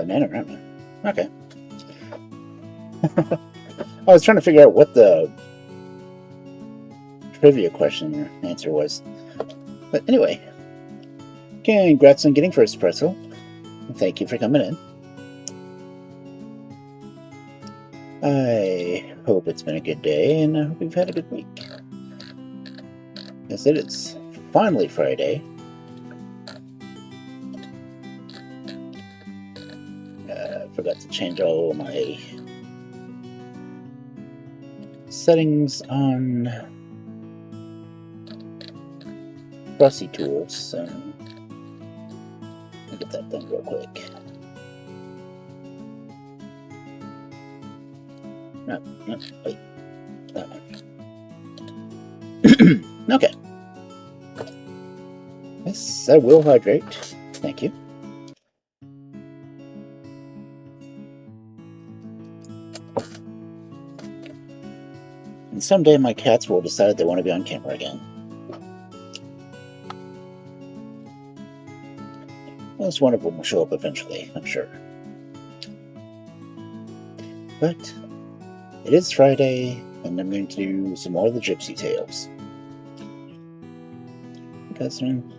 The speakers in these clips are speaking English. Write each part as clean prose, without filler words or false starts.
Bananarama. Okay. I was trying to figure out what the trivia question or answer was. But anyway, congrats on getting first pretzel. Thank you for coming in. I hope it's been a good day, and I hope you've had a good week. Yes, it is finally Friday. I forgot to change all my settings on Frosty Tools, so I'll get that done real quick. No, wait. That one. Okay. Yes, I will hydrate. Thank you. And someday my cats will decide they want to be on camera again. At least one of them will show up eventually, I'm sure. But it is Friday, and I'm going to do some more of the Gypsy tales. Because I'm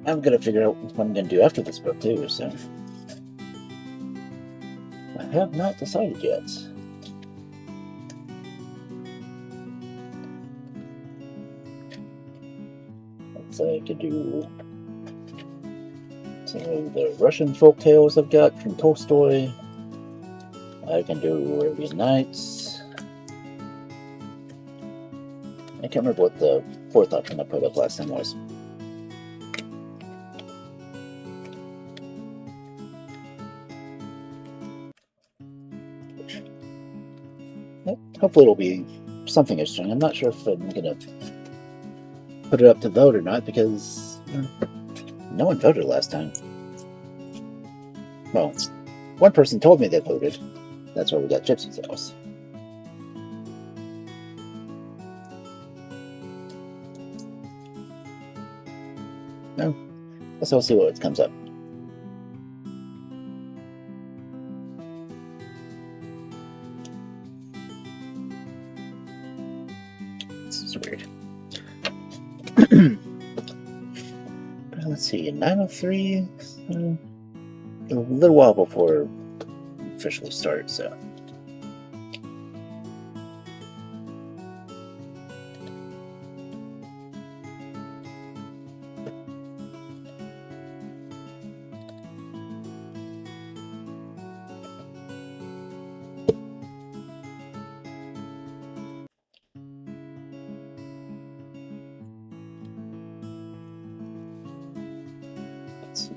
going to figure out what I'm going to do after this book, too, so I have not decided yet. So I could do some of the Russian folk tales I've got from Tolstoy. I can do Arabian Nights. I can't remember what the fourth option I put up last time was. Hopefully it'll be something interesting. I'm not sure if I'm going to put it up to vote or not, because no one voted last time. Well, one person told me they voted. That's why we got Gypsy Tales. No, let's all see what comes up. This is weird. Let's see, 9:03. A little while before officially start, so. Let's see.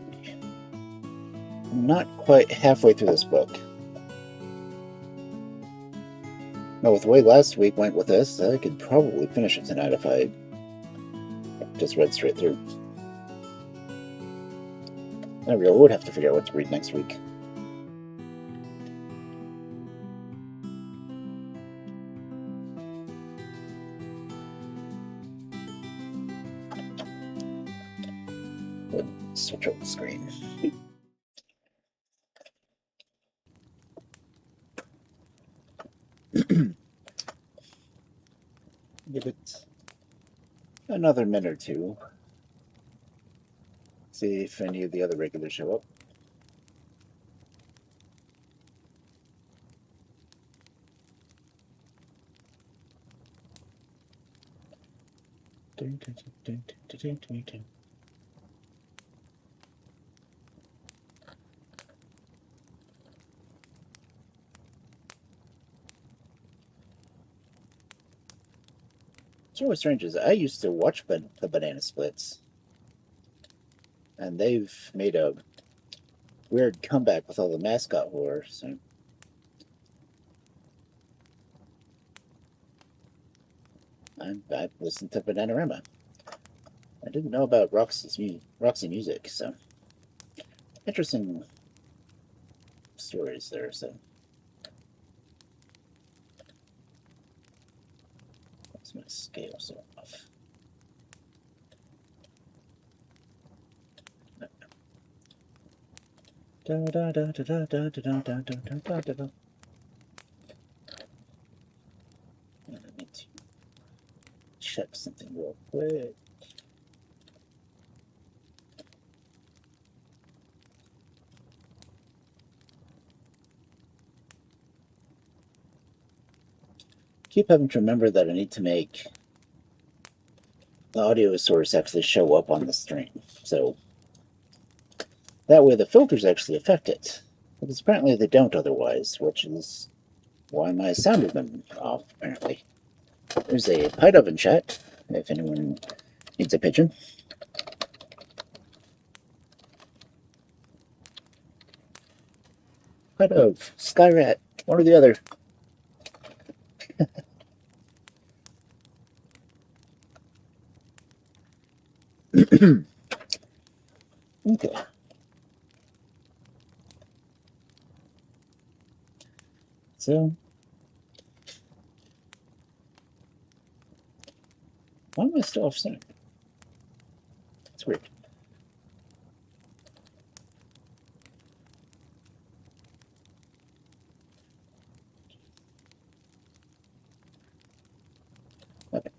I'm not quite halfway through this book. Now, with the way last week went with this, I could probably finish it tonight if I just read straight through. I really would have to figure out what to read next week. Let's switch up the screen. Give it another minute or two. See if any of the other regulars show up. What's really strange is I used to watch the Banana Splits, and they've made a weird comeback with all the mascot horror. So I've listened to Bananarama. I didn't know about Roxy Music, so interesting stories there. So that's my scale so off. Let me check something real quick. Keep having to remember that I need to make the audio source actually show up on the stream. So that way the filters actually affect it. Because apparently they don't otherwise, which is why my sound has been off, apparently. There's a pie oven chat, if anyone needs a pigeon. Pie of Skyrat, one or the other. Okay. So, why am I still off center? It's weird. Okay.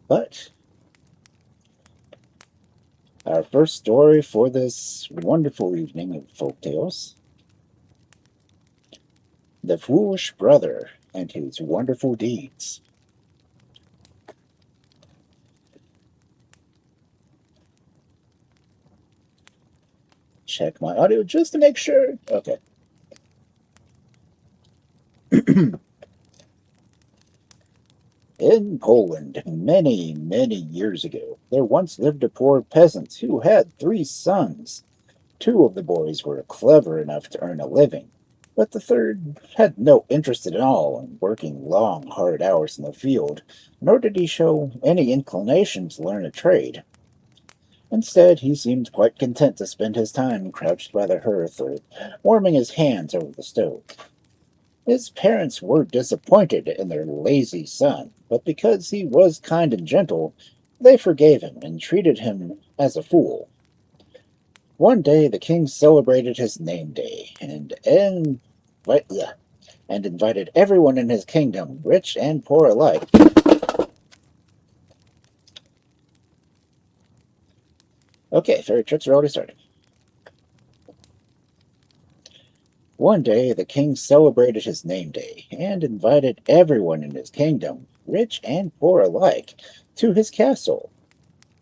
But our first story for this wonderful evening of folk tales: The Foolish Brother and His Wonderful Deeds. Check my audio just to make sure. Okay. In Poland, many, many years ago, there once lived a poor peasant who had 3 sons. 2 of the boys were clever enough to earn a living, but the third had no interest at all in working long, hard hours in the field, nor did he show any inclination to learn a trade. Instead, he seemed quite content to spend his time crouched by the hearth or warming his hands over the stove. His parents were disappointed in their lazy son, but because he was kind and gentle, they forgave him and treated him as a fool. One day the king celebrated his name day and invited everyone in his kingdom, rich and poor alike. Okay, fairy tricks are already starting. One day the king celebrated his name day and invited everyone in his kingdom, rich and poor alike, to his castle.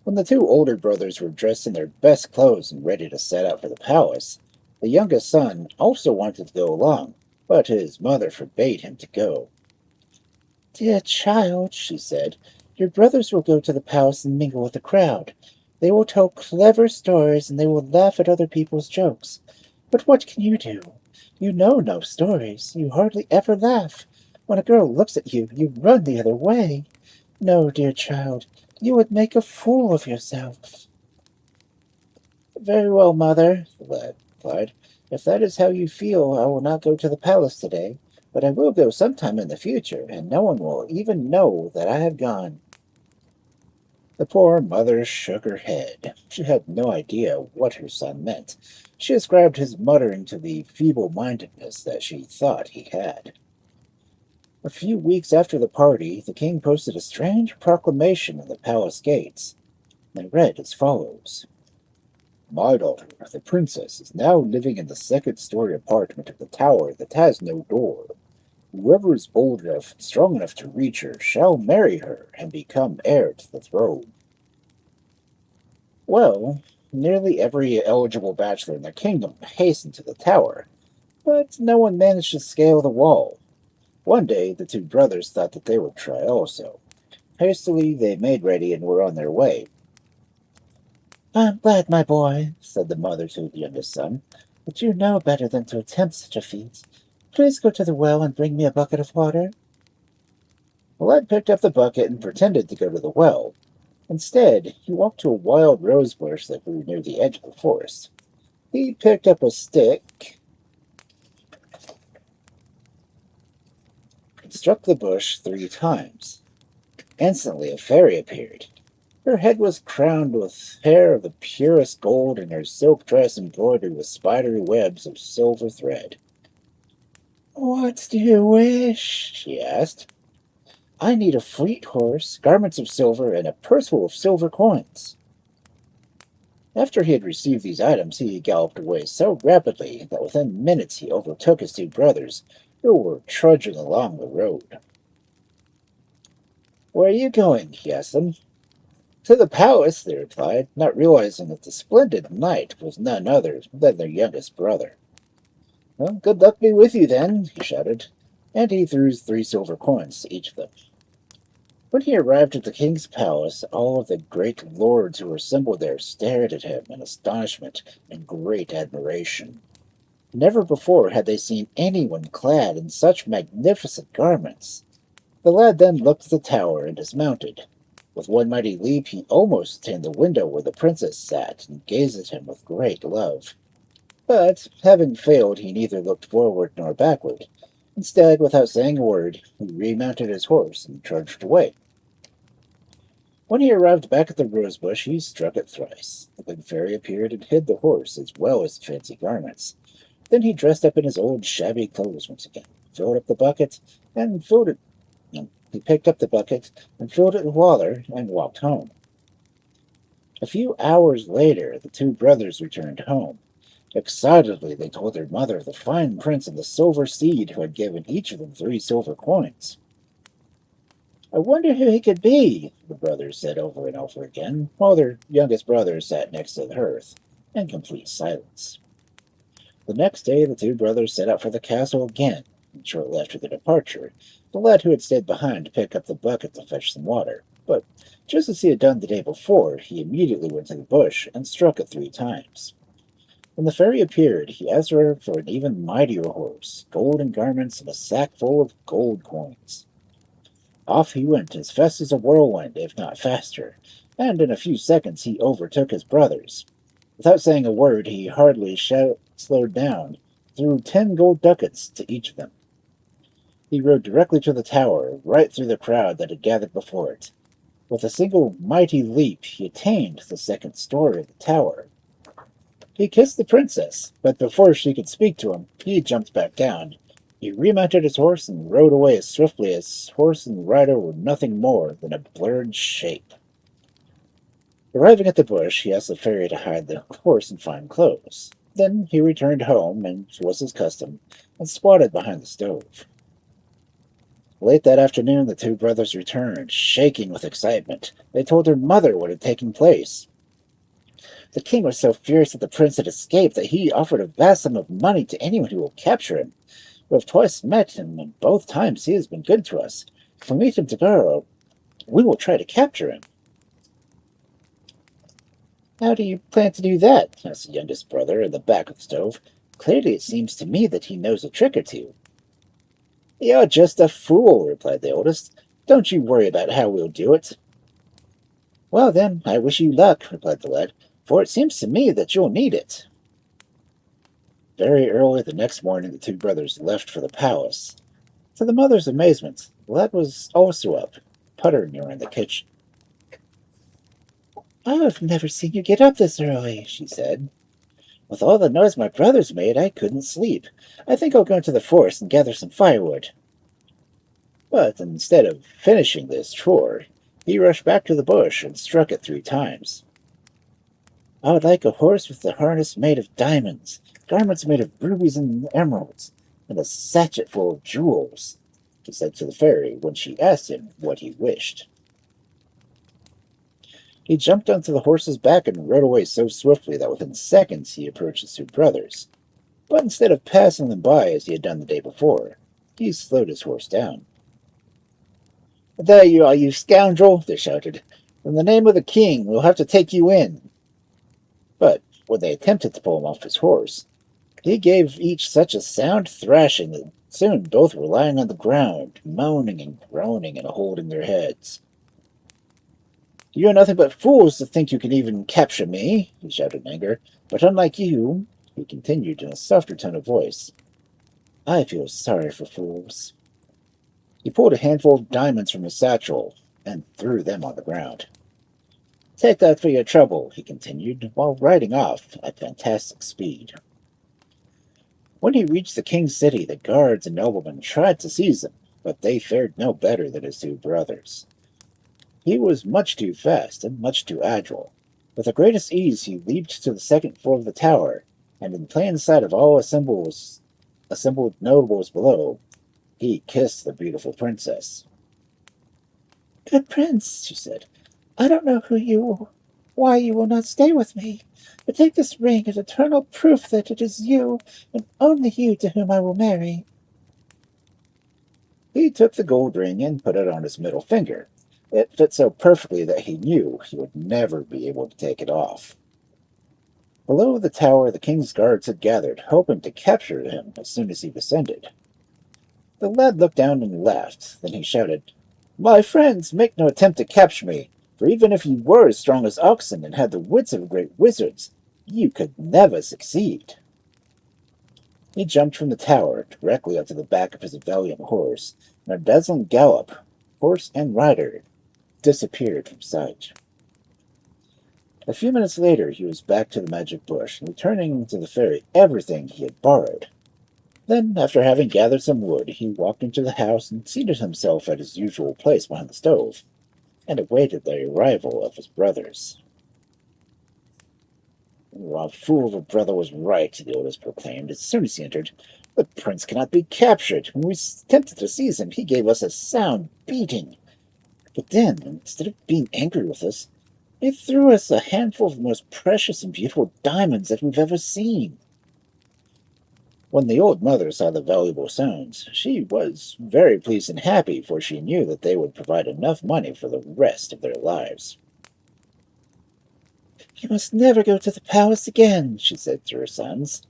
When the 2 older brothers were dressed in their best clothes and ready to set out for the palace, the youngest son also wanted to go along, but his mother forbade him to go. "Dear child," she said, "your brothers will go to the palace and mingle with the crowd. They will tell clever stories and they will laugh at other people's jokes. But what can you do? You know no stories. You hardly ever laugh. When a girl looks at you, you run the other way. No, dear child, you would make a fool of yourself." "Very well, mother," the lad replied. "If that is how you feel, I will not go to the palace today, but I will go sometime in the future, and no one will even know that I have gone." The poor mother shook her head. She had no idea what her son meant. She ascribed his muttering to the feeble-mindedness that she thought he had. A few weeks after the party, the king posted a strange proclamation on the palace gates. It read as follows: "My daughter, the princess, is now living in the second-story apartment of the tower that has no door. Whoever is bold enough and strong enough to reach her shall marry her and become heir to the throne." Well, nearly every eligible bachelor in the kingdom hastened to the tower, but no one managed to scale the wall. One day, the 2 brothers thought that they would try also. Hastily, they made ready and were on their way. "I'm glad, my boy," said the mother to the youngest son, "but you know better than to attempt such a feat. Please go to the well and bring me a bucket of water." The lad picked up the bucket and pretended to go to the well. Instead, he walked to a wild rose bush that grew near the edge of the forest. He picked up a stick and struck the bush 3 times. Instantly, a fairy appeared. Her head was crowned with hair of the purest gold, and her silk dress embroidered with spidery webs of silver thread. "What do you wish?" she asked. "I need a fleet horse, garments of silver, and a purse full of silver coins." After he had received these items, he galloped away so rapidly that within minutes he overtook his two brothers, who were trudging along the road. "Where are you going?" he asked them. "To the palace," they replied, not realizing that the splendid knight was none other than their youngest brother. "Well, good luck be with you, then," he shouted, and he threw his 3 silver coins to each of them. When he arrived at the king's palace, all of the great lords who were assembled there stared at him in astonishment and great admiration. Never before had they seen anyone clad in such magnificent garments. The lad then looked at the tower and dismounted. With one mighty leap, he almost attained the window where the princess sat and gazed at him with great love. But, having failed, he neither looked forward nor backward. Instead, without saying a word, he remounted his horse and trudged away. When he arrived back at the rosebush, he struck it thrice. The big fairy appeared and hid the horse as well as the fancy garments. Then he dressed up in his old shabby clothes once again, filled up the bucket, and filled it. He picked up the bucket and filled it with water and walked home. A few hours later, the two brothers returned home. Excitedly, they told their mother of the fine prince of the silver steed who had given each of them 3 silver coins. "I wonder who he could be," the brothers said over and over again, while their youngest brother sat next to the hearth, in complete silence. The next day, the two brothers set out for the castle again, and shortly after their departure, the lad who had stayed behind to pick up the bucket to fetch some water. But just as he had done the day before, he immediately went to the bush and struck it 3 times. When the fairy appeared, he asked her for an even mightier horse, golden garments, and a sack full of gold coins. Off he went as fast as a whirlwind, if not faster, and in a few seconds he overtook his brothers. Without saying a word, he hardly slowed down, threw 10 gold ducats to each of them. He rode directly to the tower, right through the crowd that had gathered before it. With a single mighty leap, he attained the second story of the tower. He kissed the princess, but before she could speak to him, he jumped back down. He remounted his horse and rode away as swiftly as horse and rider were nothing more than a blurred shape. Arriving at the bush, he asked the fairy to hide the horse in fine clothes. Then he returned home, as was his custom, and squatted behind the stove. Late that afternoon, the two brothers returned, shaking with excitement. They told their mother what had taken place. The king was so furious that the prince had escaped that he offered a vast sum of money to anyone who will capture him. We have twice met him, and both times he has been good to us. If we meet him tomorrow, we will try to capture him." "How do you plan to do that?" asked the youngest brother in the back of the stove. "Clearly it seems to me that he knows a trick or two." "You're just a fool," replied the oldest. "Don't you worry about how we'll do it." "Well, then, I wish you luck," replied the lad, "for it seems to me that you'll need it." Very early the next morning, the two brothers left for the palace. To the mother's amazement, the lad was also up, puttering around the kitchen. "I've never seen you get up this early," she said. "With all the noise my brothers made, I couldn't sleep. I think I'll go into the forest and gather some firewood." But instead of finishing this chore, he rushed back to the bush and struck it 3 times. "I would like a horse with the harness made of diamonds, garments made of rubies and emeralds, and a sachet full of jewels," he said to the fairy when she asked him what he wished. He jumped onto the horse's back and rode away so swiftly that within seconds he approached his two brothers. But instead of passing them by as he had done the day before, he slowed his horse down. "There you are, you scoundrel!" they shouted. "In the name of the king, we'll have to take you in." But when they attempted to pull him off his horse, he gave each such a sound thrashing that soon both were lying on the ground, moaning and groaning and holding their heads. "You're nothing but fools to think you can even capture me," he shouted in anger. "But unlike you," he continued in a softer tone of voice, "I feel sorry for fools." He pulled a handful of diamonds from his satchel, and threw them on the ground. Take that for your trouble, he continued, while riding off at fantastic speed. When he reached the king's city, the guards and noblemen tried to seize him, but they fared no better than his two brothers. He was much too fast and much too agile. With the greatest ease he leaped to the second floor of the tower, and in plain sight of all assembled nobles below, he kissed the beautiful princess. "Good prince," she said, "I don't know why you will not stay with me, but take this ring as eternal proof that it is you, and only you, to whom I will marry." He took the gold ring and put it on his middle finger. It fit so perfectly that he knew he would never be able to take it off. Below the tower, the king's guards had gathered, hoping to capture him as soon as he descended. The lad looked down and laughed. Then he shouted, "My friends, make no attempt to capture me, for even if you were as strong as oxen and had the wits of great wizards, you could never succeed." He jumped from the tower directly onto the back of his valiant horse, and a dazzling gallop, horse and rider, disappeared from sight. A few minutes later, he was back to the magic bush, returning to the fairy everything he had borrowed. Then, after having gathered some wood, he walked into the house and seated himself at his usual place behind the stove, and awaited the arrival of his brothers. "Our fool of a brother was right," the oldest proclaimed as soon as he entered. "The prince cannot be captured. When we attempted to seize him, he gave us a sound beating. But then, instead of being angry with us, he threw us a handful of the most precious and beautiful diamonds that we've ever seen." When the old mother saw the valuable stones, she was very pleased and happy, for she knew that they would provide enough money for the rest of their lives. "You must never go to the palace again," she said to her sons,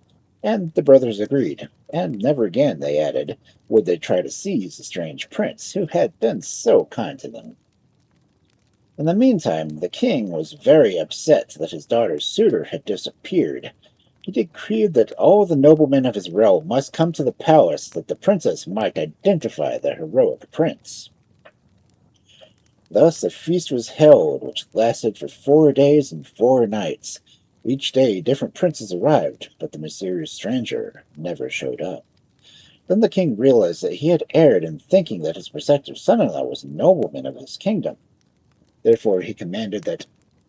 and the brothers agreed, and never again, they added, would they try to seize the strange prince who had been so kind to them. In the meantime, the king was very upset that his daughter's suitor had disappeared. He decreed that all the noblemen of his realm must come to the palace that the princess might identify the heroic prince. Thus a feast was held, which lasted for 4 days and 4 nights. Each day different princes arrived, but the mysterious stranger never showed up. Then the king realized that he had erred in thinking that his prospective son-in-law was a nobleman of his kingdom. Therefore he commanded that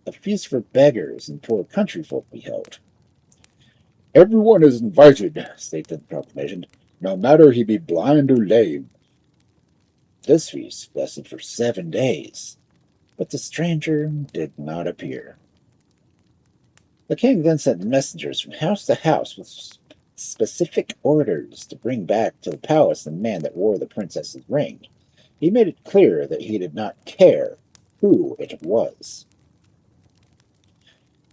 a feast for beggars and poor country folk be held. "Everyone is invited," stated the proclamation, "no matter he be blind or lame." This feast lasted for 7 days, but the stranger did not appear. The king then sent messengers from house to house with specific orders to bring back to the palace the man that wore the princess's ring. He made it clear that he did not care who it was.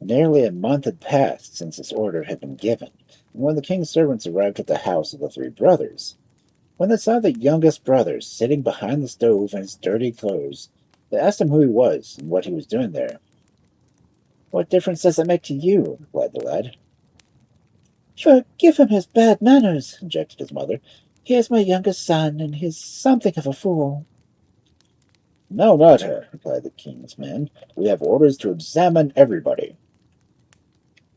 Nearly a month had passed since this order had been given, and when the king's servants arrived at the house of the three brothers, when they saw the youngest brother sitting behind the stove in his dirty clothes, they asked him who he was and what he was doing there. "What difference does it make to you?" replied the lad. "Forgive him his bad manners," objected his mother. "He is my youngest son, and he is something of a fool." "No matter," replied the king's man. "We have orders to examine everybody."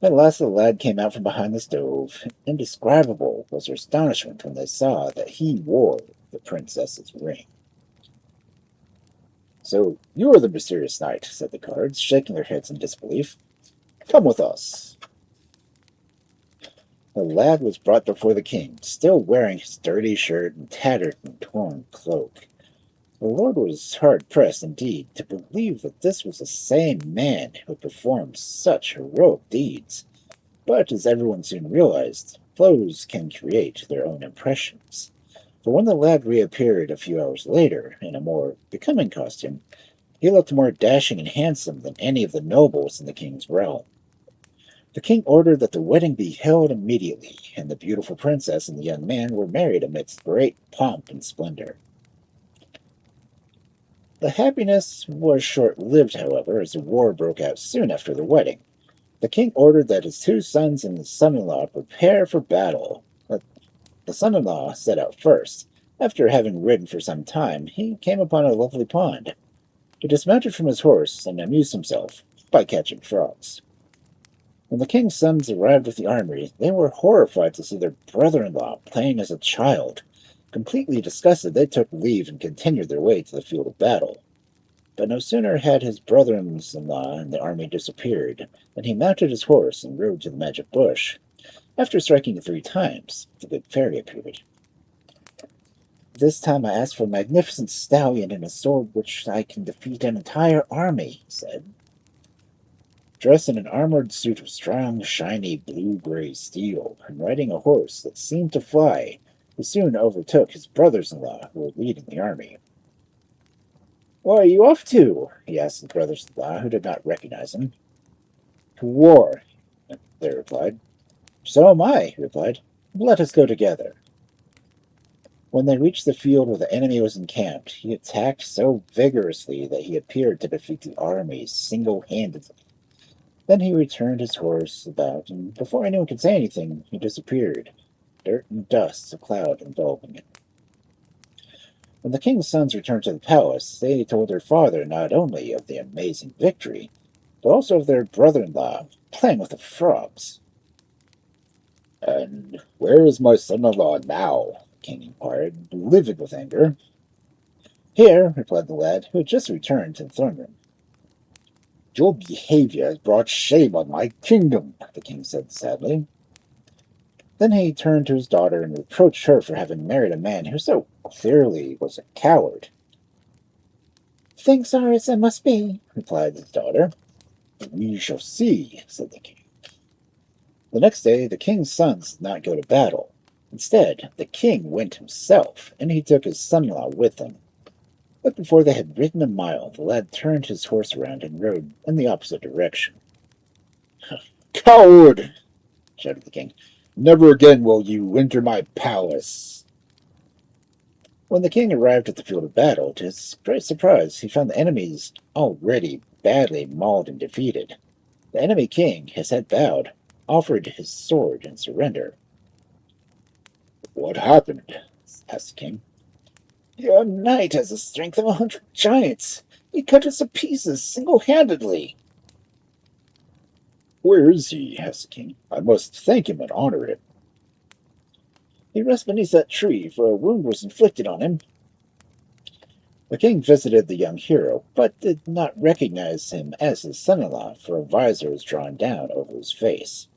At last the lad came out from behind the stove. Indescribable was their astonishment when they saw that he wore the princess's ring. "So you are the mysterious knight," said the guards, shaking their heads in disbelief. "Come with us." The lad was brought before the king, still wearing his dirty shirt and tattered and torn cloak. The lord was hard-pressed indeed to believe that this was the same man who had performed such heroic deeds. But, as everyone soon realized, clothes can create their own impressions. For when the lad reappeared a few hours later, in a more becoming costume, he looked more dashing and handsome than any of the nobles in the king's realm. The king ordered that the wedding be held immediately, and the beautiful princess and the young man were married amidst great pomp and splendor. The happiness was short-lived, however, as a war broke out soon after the wedding. The king ordered that his two sons and his son-in-law prepare for battle. The son-in-law set out first. After having ridden for some time, he came upon a lovely pond. He dismounted from his horse and amused himself by catching frogs. When the king's sons arrived with the army, they were horrified to see their brother-in-law playing as a child. Completely disgusted, they took leave and continued their way to the field of battle. But no sooner had his brothers-in-law and the army disappeared than he mounted his horse and rode to the magic bush. After striking it 3 times, the good fairy appeared. "This time I ask for a magnificent stallion and a sword which I can defeat an entire army," he said. Dressed in an armored suit of strong, shiny blue-gray steel, and riding a horse that seemed to fly, he soon overtook his brothers-in-law who were leading the army. "Where are you off to?" he asked his brothers-in-law, who did not recognize him. "To war," they replied. "So am I," he replied. "Let us go together." When they reached the field where the enemy was encamped, he attacked so vigorously that he appeared to defeat the army single-handedly. Then he returned his horse about, and before anyone could say anything, he disappeared, dirt and dust a cloud enveloping him. When the king's sons returned to the palace, they told their father not only of the amazing victory, but also of their brother-in-law playing with the frogs. "And where is my son-in-law now?" the king inquired, livid with anger. "Here," replied the lad, who had just returned to the throne room. "Your behavior has brought shame on my kingdom," the king said sadly. Then he turned to his daughter and reproached her for having married a man who so clearly was a coward. "Things are as they must be," replied his daughter. "We shall see," said the king. The next day, the king's sons did not go to battle. Instead, the king went himself, and he took his son-in-law with him. But before they had ridden a mile, the lad turned his horse around and rode in the opposite direction. "Coward!" shouted the king. "Never again will you enter my palace." When the king arrived at the field of battle, to his great surprise, he found the enemies already badly mauled and defeated. The enemy king, his head bowed, offered his sword in surrender. "What happened?" asked the king. "Your knight has the strength of 100 giants. He cut us to pieces single-handedly." "Where is he?" asked the king. "I must thank him and honor him." "He rests beneath that tree, for a wound was inflicted on him." The king visited the young hero, but did not recognize him as his son-in-law, for a visor was drawn down over his face.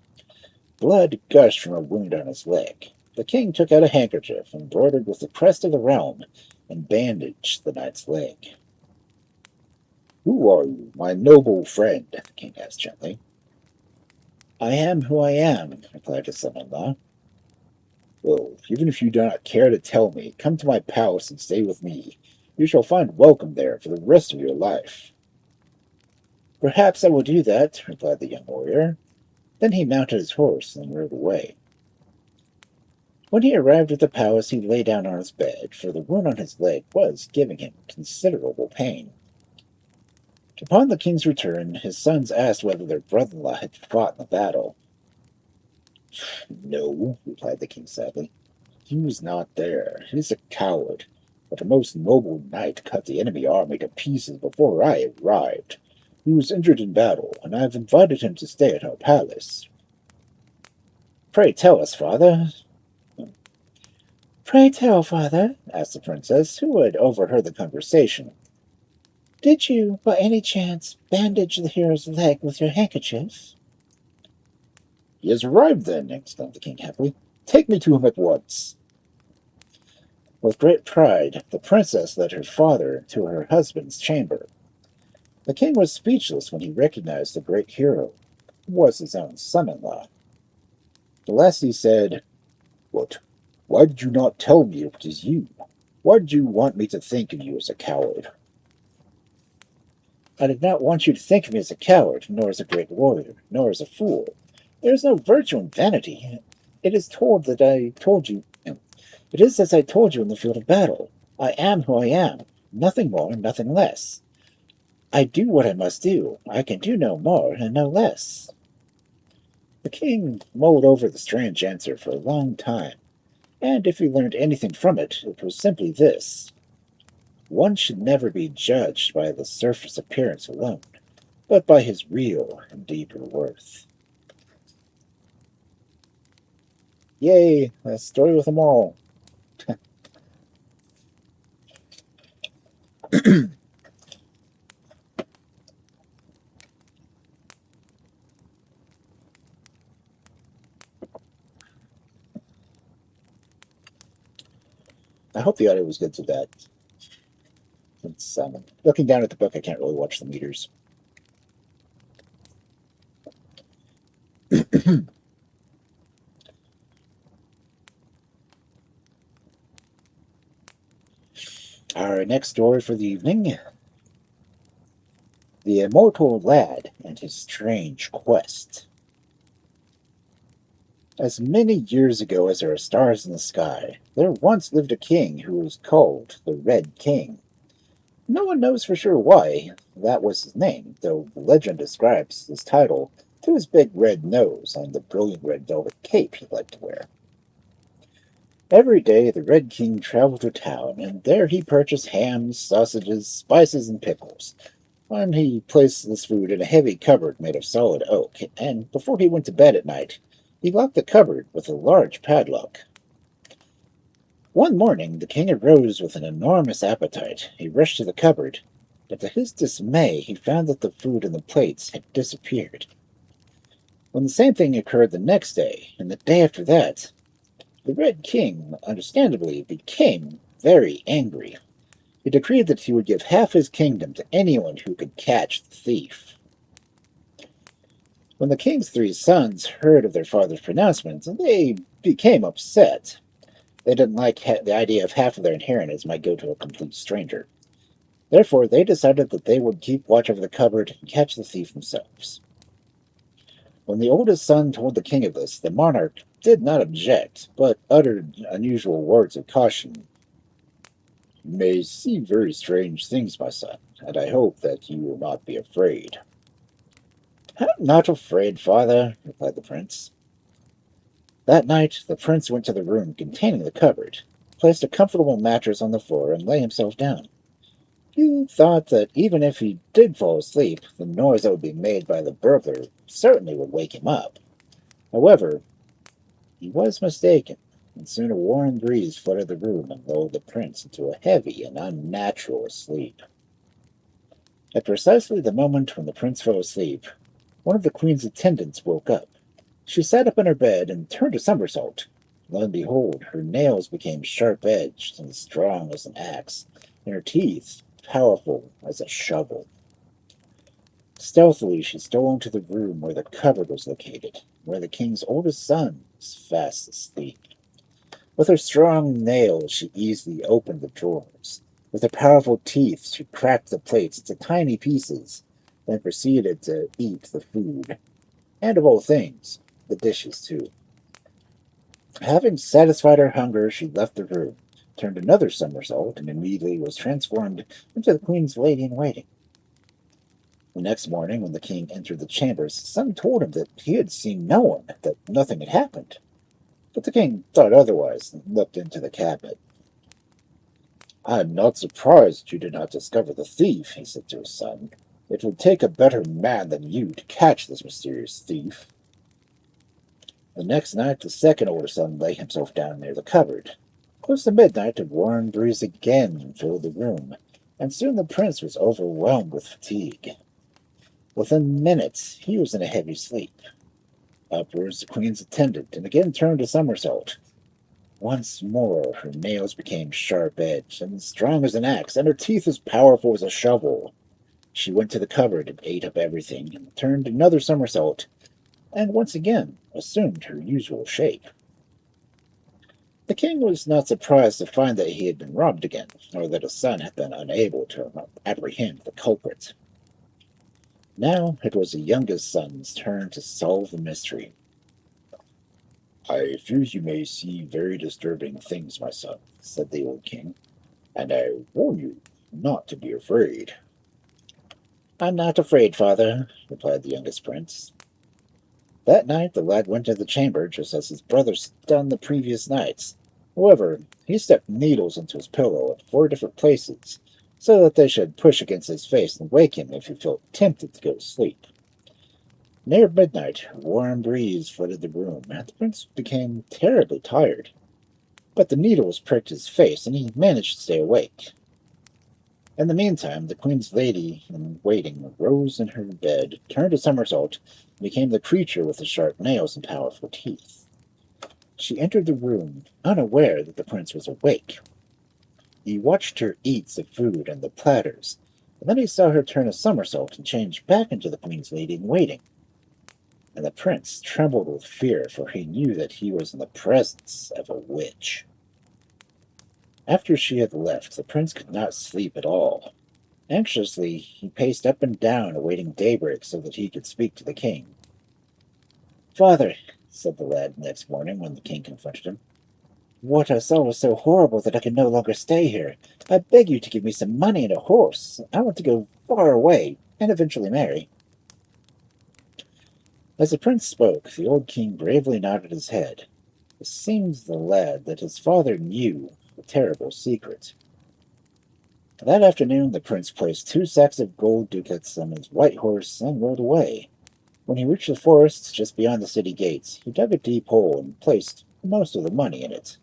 Blood gushed from a wound on his leg. The king took out a handkerchief embroidered with the crest of the realm and bandaged the knight's leg. "Who are you, my noble friend?" the king asked gently. "I am who I am," replied his son-in-law. "Well, even if you do not care to tell me, come to my palace and stay with me. You shall find welcome there for the rest of your life." "Perhaps I will do that," replied the young warrior. Then he mounted his horse and rode away. When he arrived at the palace, he lay down on his bed, for the wound on his leg was giving him considerable pain. Upon the king's return, his sons asked whether their brother-in-law had fought in the battle. "No," replied the king sadly. "He was not there. He is a coward. But a most noble knight cut the enemy army to pieces before I arrived. He was injured in battle, and I have invited him to stay at our palace." "Pray tell us, father." "Pray tell, father," asked the princess, who had overheard the conversation. "Did you, by any chance, bandage the hero's leg with your handkerchief?" "He has arrived, then!" exclaimed the king happily. "Take me to him at once." With great pride, the princess led her father to her husband's chamber. The king was speechless when he recognized the great hero, who was his own son-in-law. The lassie said, "What? Why did you not tell me it was you? Why did you want me to think of you as a coward?" "I did not want you to think of me as a coward, nor as a great warrior, nor as a fool. There is no virtue in vanity. It is told that I told you. It is as I told you in the field of battle. I am who I am, nothing more, nothing less. I do what I must do. I can do no more and no less." The king mulled over the strange answer for a long time, and if he learned anything from it, it was simply this: One should never be judged by the surface appearance alone, but by his real and deeper worth. Yay, a story with them all. I hope the audio was good to that. Since looking down at the book, I can't really watch the meters. Our next story for the evening: The Immortal Lad and His Strange Quest. As many years ago as there are stars in the sky, there once lived a king who was called the Red King. No one knows for sure why that was his name, though legend ascribes his title to his big red nose and the brilliant red velvet cape he liked to wear. Every day the Red King traveled to town, and there he purchased hams, sausages, spices, and pickles. And he placed this food in a heavy cupboard made of solid oak, and before he went to bed at night, he locked the cupboard with a large padlock. One morning the king arose with an enormous appetite. He rushed to the cupboard, but to his dismay he found that the food in the plates had disappeared. When the same thing occurred the next day, and the day after that, the Red King, understandably, became very angry. He decreed that he would give half his kingdom to anyone who could catch the thief. When the king's three sons heard of their father's pronouncement, they became upset. They didn't like the idea of half of their inheritance might go to a complete stranger. Therefore, they decided that they would keep watch over the cupboard and catch the thief themselves. When the oldest son told the king of this, the monarch did not object, but uttered unusual words of caution. "You may see very strange things, my son, and I hope that you will not be afraid." "I'm not afraid, father," replied the prince. That night, the prince went to the room containing the cupboard, placed a comfortable mattress on the floor, and lay himself down. He thought that even if he did fall asleep, the noise that would be made by the burglar certainly would wake him up. However, he was mistaken, and soon a warm breeze flooded the room and lulled the prince into a heavy and unnatural sleep. At precisely the moment when the prince fell asleep, one of the queen's attendants woke up. She sat up in her bed and turned a somersault. Lo and behold, her nails became sharp-edged and strong as an axe, and her teeth powerful as a shovel. Stealthily she stole into the room where the cupboard was located, where the king's oldest son was fast asleep. With her strong nails she easily opened the drawers. With her powerful teeth she cracked the plates into tiny pieces, then proceeded to eat the food. And of all things, the dishes too. Having satisfied her hunger, she left the room, turned another somersault, and immediately was transformed into the queen's lady-in-waiting. The next morning, when the king entered the chambers, his son told him that he had seen no one, that nothing had happened. But the king thought otherwise and looked into the cabinet. "I am not surprised you did not discover the thief," he said to his son. "It would take a better man than you to catch this mysterious thief." The next night, the second older son lay himself down near the cupboard. Close to midnight, a warm breeze again filled the room, and soon the prince was overwhelmed with fatigue. Within minutes, he was in a heavy sleep. Up rose the queen's attendant, and again turned a somersault. Once more, her nails became sharp-edged and strong as an axe, and her teeth as powerful as a shovel. She went to the cupboard and ate up everything, and turned another somersault, and once again assumed her usual shape. The king was not surprised to find that he had been robbed again, or that his son had been unable to apprehend the culprit. Now it was the youngest son's turn to solve the mystery. "I fear you may see very disturbing things, my son," said the old king, "and I warn you not to be afraid." "I'm not afraid, father," replied the youngest prince. That night the lad went to the chamber just as his brothers had done the previous nights. However, he stuck needles into his pillow at 4 different places, so that they should push against his face and wake him if he felt tempted to go to sleep. Near midnight, a warm breeze flooded the room, and the prince became terribly tired. But the needles pricked his face, and he managed to stay awake. In the meantime, the queen's lady in waiting rose in her bed, turned a somersault, and became the creature with the sharp nails and powerful teeth. She entered the room, unaware that the prince was awake. He watched her eat the food and the platters, and then he saw her turn a somersault and change back into the queen's lady in waiting. And the prince trembled with fear, for he knew that he was in the presence of a witch. After she had left, the prince could not sleep at all. Anxiously, he paced up and down, awaiting daybreak so that he could speak to the king. "Father," said the lad next morning when the king confronted him, "what I saw was so horrible that I can no longer stay here. I beg you to give me some money and a horse. I want to go far away and eventually marry." As the prince spoke, the old king gravely nodded his head. It seemed to the lad that his father knew a terrible secret. That afternoon, the prince placed 2 sacks of gold ducats on his white horse and rode away. When he reached the forest just beyond the city gates, he dug a deep hole and placed most of the money in it.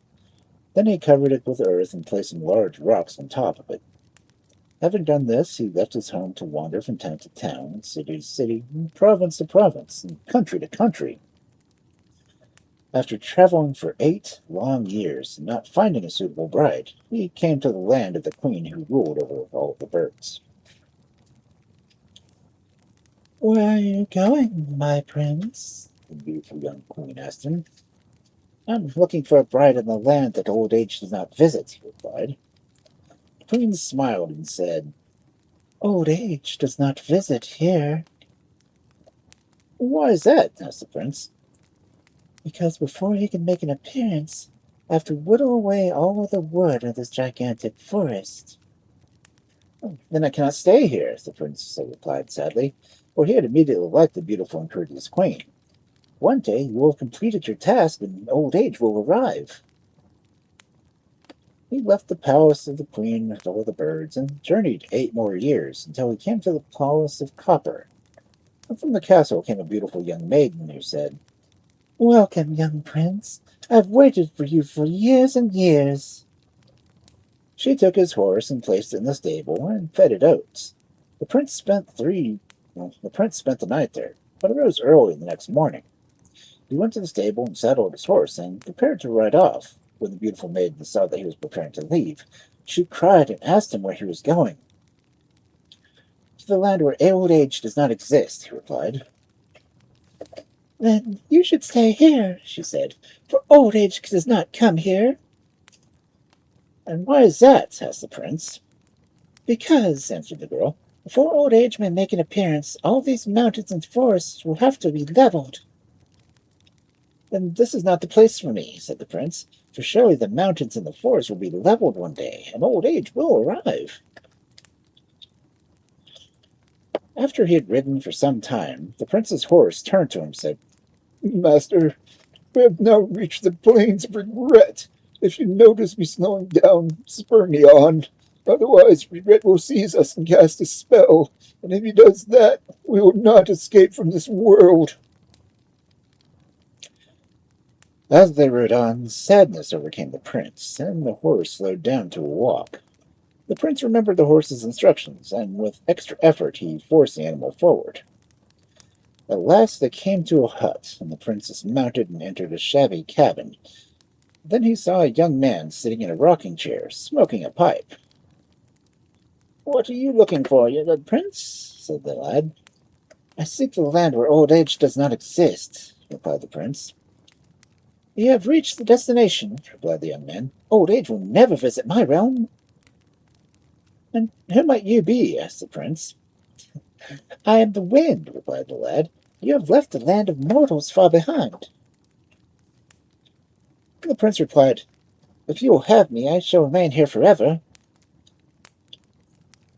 Then he covered it with earth and placed some large rocks on top of it. Having done this, he left his home to wander from town to town, city to city, province to province, and country to country. After traveling for 8 long years and not finding a suitable bride, he came to the land of the queen who ruled over all the birds. "Where are you going, my prince?" the beautiful young queen asked him. "I'm looking for a bride in the land that old age does not visit," he replied. The queen smiled and said, "Old age does not visit here." "Why is that?" asked the prince. "Because before he can make an appearance, I have to whittle away all the wood of this gigantic forest." "Then I cannot stay here," the prince replied sadly, for he had immediately liked the beautiful and courteous queen. "One day you will have completed your task, and old age will arrive." He left the palace of the queen with all the birds, and journeyed 8 more years, until he came to the palace of Copper. And from the castle came a beautiful young maiden who said, "Welcome, young prince. I've waited for you for years and years." She took his horse and placed it in the stable and fed it oats. The prince spent the night there, but arose early the next morning. He went to the stable and saddled his horse and prepared to ride off. When the beautiful maiden saw that he was preparing to leave, she cried and asked him where he was going. "To the land where old age does not exist," he replied. "Then you should stay here," she said, "for old age does not come here." "And why is that?" asked the prince. "Because," answered the girl, "before old age may make an appearance, all these mountains and forests will have to be leveled." "Then this is not the place for me," said the prince, "for surely the mountains and the forests will be leveled one day, and old age will arrive." After he had ridden for some time, the prince's horse turned to him and said, "Master, we have now reached the plains of regret. If you notice me slowing down, spur me on. Otherwise, regret will seize us and cast a spell, and if he does that, we will not escape from this world." As they rode on, sadness overcame the prince, and the horse slowed down to a walk. The prince remembered the horse's instructions, and with extra effort he forced the animal forward. At last they came to a hut, and the prince dismounted and entered a shabby cabin. Then he saw a young man sitting in a rocking chair, smoking a pipe. "What are you looking for, young prince?" said the lad. "I seek the land where old age does not exist," replied the prince. "You have reached the destination," replied the young man. "Old age will never visit my realm." "And who might you be?" asked the prince. "I am the wind," replied the lad. "You have left the land of mortals far behind." The prince replied, "If you will have me, I shall remain here forever."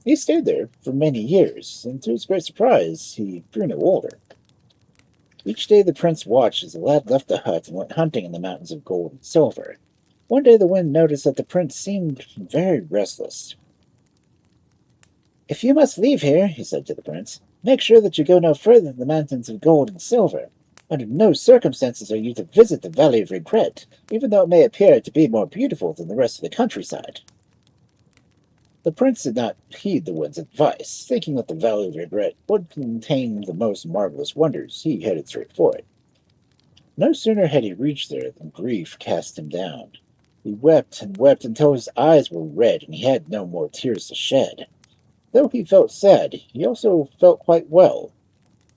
He stayed there for many years, and to his great surprise, he grew no older. Each day the prince watched as the lad left the hut and went hunting in the mountains of gold and silver. One day the wind noticed that the prince seemed very restless. If you must leave here, he said to the prince, make sure that you go no further than the mountains of gold and silver. Under no circumstances are you to visit the Valley of Regret, even though it may appear to be more beautiful than the rest of the countryside. The prince did not heed the wind's advice. Thinking that the Valley of Regret would contain the most marvelous wonders, he headed straight for it. No sooner had he reached there than grief cast him down. He wept and wept until his eyes were red and he had no more tears to shed. Though he felt sad, he also felt quite well.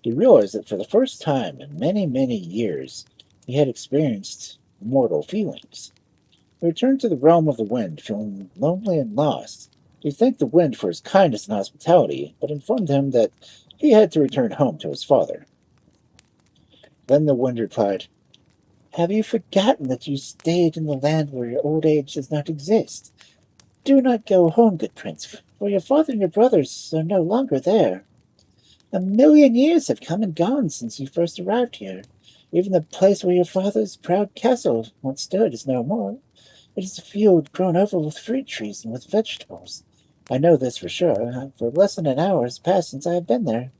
He realized that for the first time in many, many years, he had experienced mortal feelings. He returned to the realm of the wind, feeling lonely and lost. He thanked the wind for his kindness and hospitality, but informed him that he had to return home to his father. Then the wind replied, have you forgotten that you stayed in the land where your old age does not exist? Do not go home, good prince, for your father and your brothers are no longer there. 1,000,000 years have come and gone since you first arrived here. Even the place where your father's proud castle once stood is no more. It is a field grown over with fruit trees and with vegetables. I know this for sure, for less than an hour has passed since I have been there.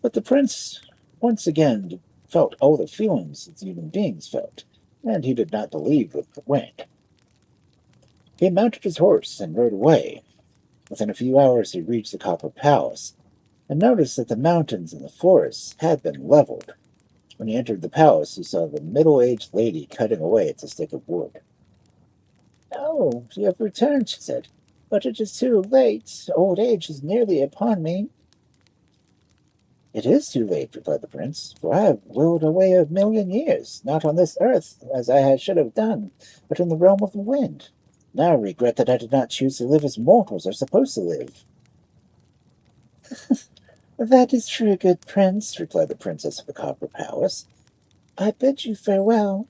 But the prince once again felt all the feelings that human beings felt, and he did not believe with the wind. He mounted his horse and rode away. Within a few hours he reached the Copper Palace, and noticed that the mountains and the forests had been leveled. When he entered the palace, he saw the middle-aged lady cutting away at a stick of wood. Oh, you have returned, she said, but it is too late. Old age is nearly upon me. It is too late, replied the prince, for I have whirled away 1,000,000 years, not on this earth, as I should have done, but in the realm of the wind. Now I regret that I did not choose to live as mortals are supposed to live. That is true, good prince, replied the princess of the Copper Palace. I bid you farewell.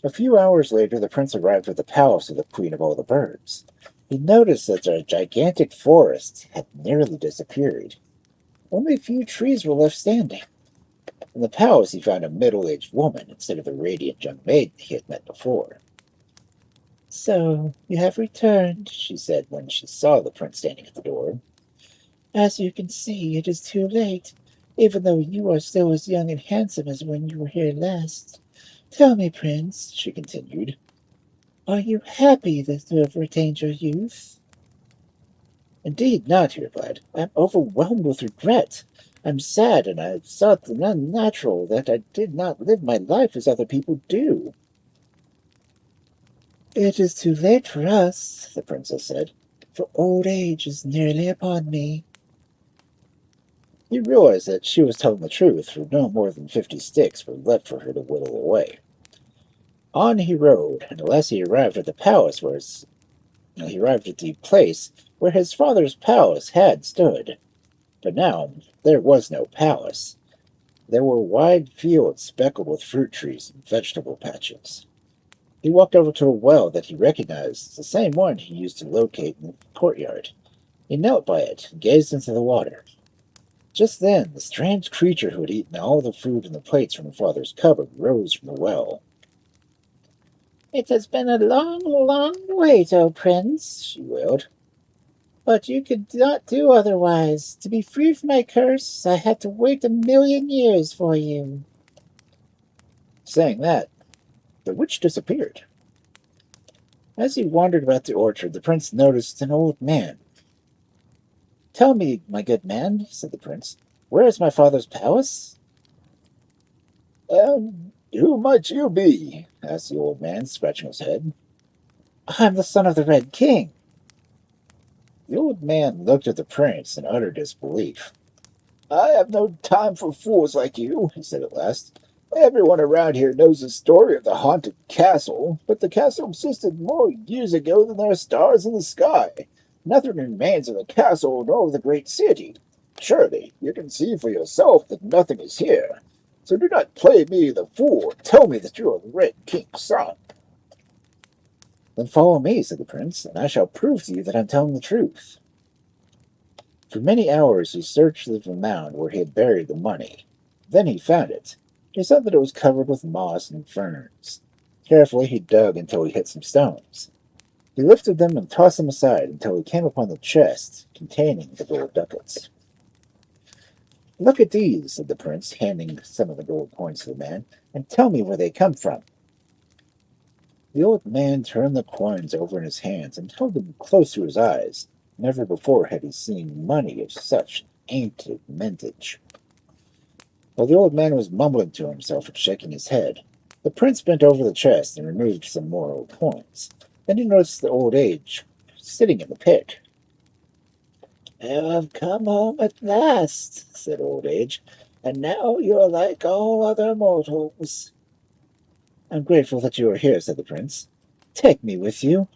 A few hours later, the prince arrived at the palace of the Queen of all the Birds. He noticed that the gigantic forest had nearly disappeared. Only a few trees were left standing. In the palace, he found a middle-aged woman instead of the radiant young maid he had met before. So, you have returned, she said when she saw the prince standing at the door. As you can see, it is too late, even though you are still as young and handsome as when you were here last. Tell me, prince, she continued, are you happy that you have retained your youth? Indeed not, he replied. I am overwhelmed with regret. I'm sad, and I thought it unnatural that I did not live my life as other people do. It is too late for us, the princess said, for old age is nearly upon me. He realized that she was telling the truth, for no more than 50 sticks were left for her to whittle away. On he rode, and at last he arrived at the place where his father's palace had stood. But now there was no palace. There were wide fields speckled with fruit trees and vegetable patches. He walked over to a well that he recognized as the same one he used to locate in the courtyard. He knelt by it and gazed into the water. Just then, the strange creature who had eaten all the food in the plates from her father's cupboard rose from the well. It has been a long, long wait, O prince, she wailed. But you could not do otherwise. To be free from my curse, I had to wait 1,000,000 years for you. Saying that, the witch disappeared. As he wandered about the orchard, the prince noticed an old man. Tell me, my good man, said the prince, where is my father's palace? Who might you be? Asked the old man, scratching his head. I'm the son of the Red King. The old man looked at the prince in utter disbelief. I have no time for fools like you, he said at last. Everyone around here knows the story of the haunted castle, but the castle existed more years ago than there are stars in the sky. Nothing remains of the castle nor of the great city. Surely you can see for yourself that nothing is here. So do not play me the fool and tell me that you are the Red King's son. Then follow me, said the prince, and I shall prove to you that I'm telling the truth. For many hours he searched the mound where he had buried the money. Then he found it. He saw that it was covered with moss and ferns. Carefully he dug until he hit some stones. He lifted them and tossed them aside until he came upon the chest containing the gold ducats. "Look at these," said the prince, handing some of the gold coins to the man, "and tell me where they come from." The old man turned the coins over in his hands and held them close to his eyes. Never before had he seen money of such ancient mintage. While the old man was mumbling to himself and shaking his head, the prince bent over the chest and removed some more old coins. Then he noticed the old age sitting in the pit. "You have come home at last," said old age, "and now you are like all other mortals." "I'm grateful that you are here," said the prince. "Take me with you."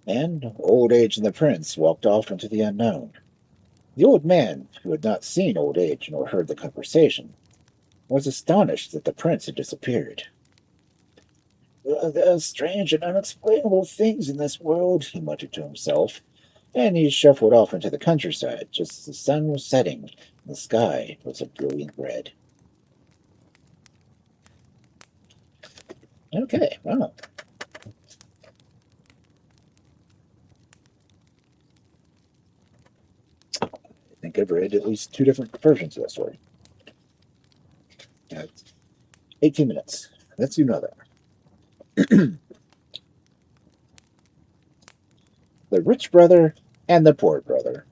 And old age and the prince walked off into the unknown. The old man, who had not seen old age nor heard the conversation, was astonished that the prince had disappeared. "There are strange and unexplainable things in this world," he muttered to himself, and he shuffled off into the countryside just as the sun was setting and the sky was a brilliant red. Okay, wow. I think I've read at least two different versions of that story. 18 minutes. Let's do another. The Rich Brother and the Poor Brother.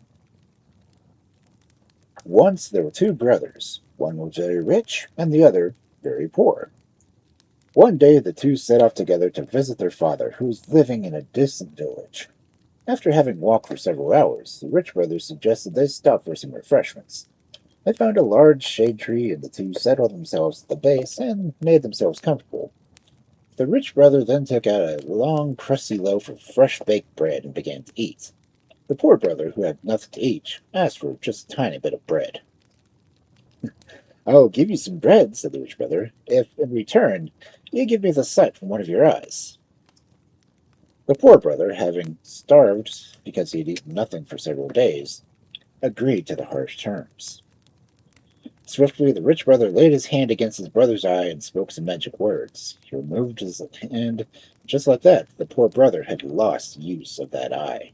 Once there were two brothers. One was very rich and the other very poor. One day the two set off together to visit their father, who was living in a distant village. After having walked for several hours, the rich brother suggested they stop for some refreshments. They found a large shade tree, and the two settled themselves at the base and made themselves comfortable. The rich brother then took out a long, crusty loaf of fresh baked bread and began to eat. The poor brother, who had nothing to eat, asked for just a tiny bit of bread. "I'll give you some bread," said the rich brother, "if, in return, you give me the sight from one of your eyes." The poor brother, having starved because he had eaten nothing for several days, agreed to the harsh terms. Swiftly, the rich brother laid his hand against his brother's eye and spoke some magic words. He removed his hand. Just like that, the poor brother had lost use of that eye.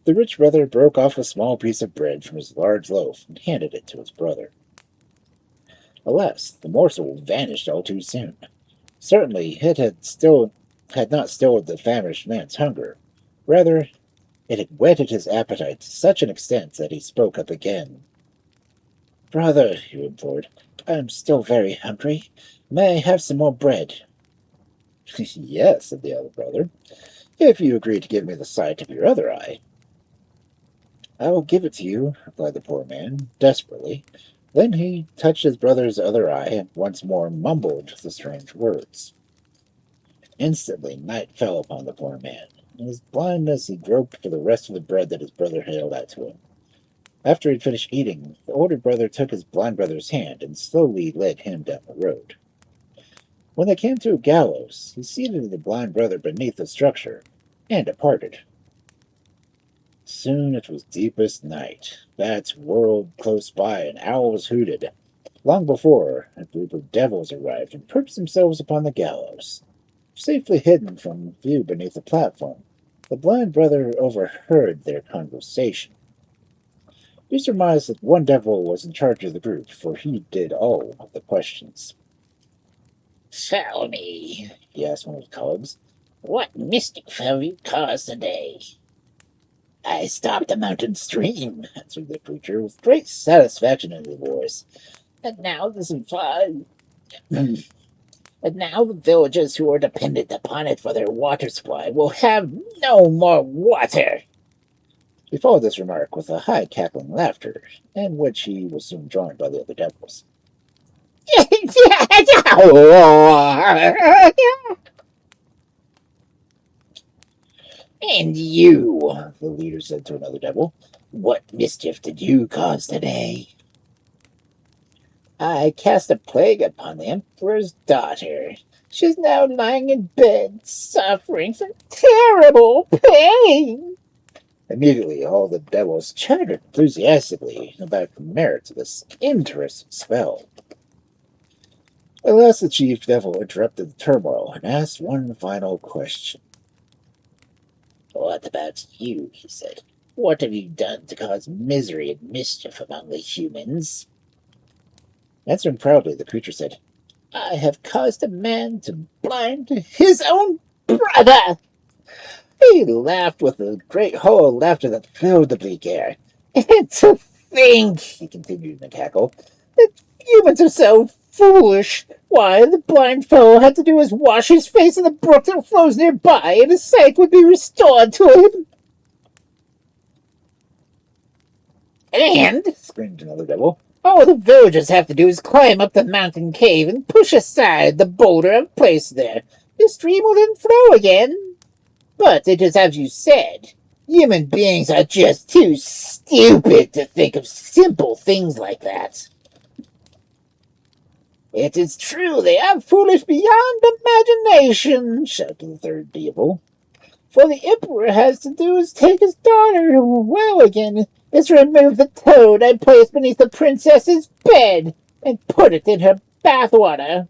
The rich brother broke off a small piece of bread from his large loaf and handed it to his brother. Alas, the morsel vanished all too soon. Certainly, it had not stilled the famished man's hunger. Rather, it had whetted his appetite to such an extent that he spoke up again. "Brother," he implored, "I am still very hungry. May I have some more bread?" "Yes," said the other brother, "if you agree to give me the sight of your other eye." "I will give it to you," replied the poor man, desperately. Then he touched his brother's other eye and once more mumbled the strange words. Instantly night fell upon the poor man. In his blindness he groped for the rest of the bread that his brother held out to him. After he had finished eating, the older brother took his blind brother's hand and slowly led him down the road. When they came to a gallows, he seated the blind brother beneath the structure and departed. Soon it was deepest night. Bats whirled close by and owls hooted. Long before, a group of devils arrived and perched themselves upon the gallows. Safely hidden from view beneath the platform, the blind brother overheard their conversation. He surmised that one devil was in charge of the group, for he did all of the questions. "Tell me," he asked one of his colleagues, "what mischief have you caused today?" "I stopped a mountain stream," answered the preacher, with great satisfaction in his voice. "And now this and now the villagers who are dependent upon it for their water supply will have no more water." He followed this remark with a high cackling laughter, in which he was soon joined by the other devils. "And you," the leader said to another devil, "what mischief did you cause today?" "I cast a plague upon the emperor's daughter. She's now lying in bed, suffering from terrible pain." Immediately, all the devils chattered enthusiastically about the merits of this interesting spell. At last, the chief devil interrupted the turmoil and asked one final question. What about you? He said. What have you done to cause misery and mischief among the humans? Answering proudly, the creature said, I have caused a man to blind his own brother. He laughed with a great hollow laughter that filled the bleak air. And to think, he continued in a cackle, that humans are so foolish. Why, the blind fellow had to do is wash his face in the brook that flows nearby, and his sight would be restored to him. And, screamed another devil, all the villagers have to do is climb up the mountain cave and push aside the boulder I've placed there. The stream will then flow again. But it is as you said. Human beings are just too stupid to think of simple things like that. It is true they are foolish beyond imagination, shouted the third devil. For the emperor has to do is take his daughter well again, is remove the toad I placed beneath the princess's bed, and put it in her bathwater.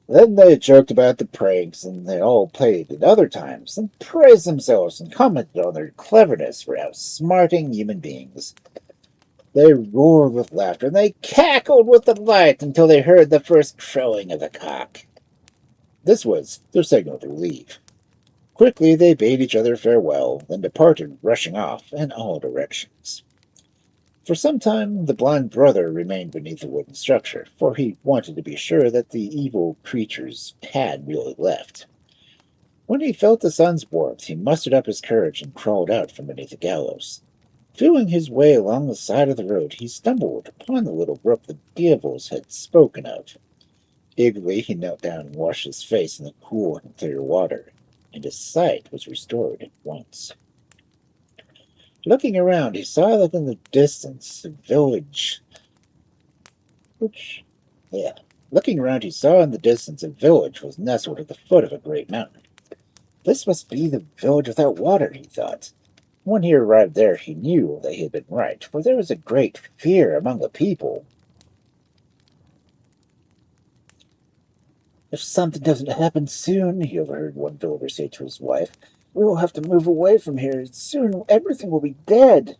Then they joked about the pranks, and they all played at other times, and praised themselves and commented on their cleverness for outsmarting human beings. They roared with laughter, and they cackled with delight until they heard the first crowing of the cock. This was their signal to leave. Quickly they bade each other farewell, then departed, rushing off in all directions. For some time the blind brother remained beneath the wooden structure, for he wanted to be sure that the evil creatures had really left. When he felt the sun's warmth, he mustered up his courage and crawled out from beneath the gallows. Feeling his way along the side of the road, he stumbled upon the little brook the devils had spoken of. Eagerly he knelt down and washed his face in the cool and clear water, and his sight was restored at once. Looking around, he saw that in the distance a village. Looking around, he saw in the distance a village was nestled at the foot of a great mountain. This must be the village without water, he thought. When he arrived there, he knew that he had been right, for there was a great fear among the people. If something doesn't happen soon, he overheard one villager say to his wife, we will have to move away from here. Soon everything will be dead.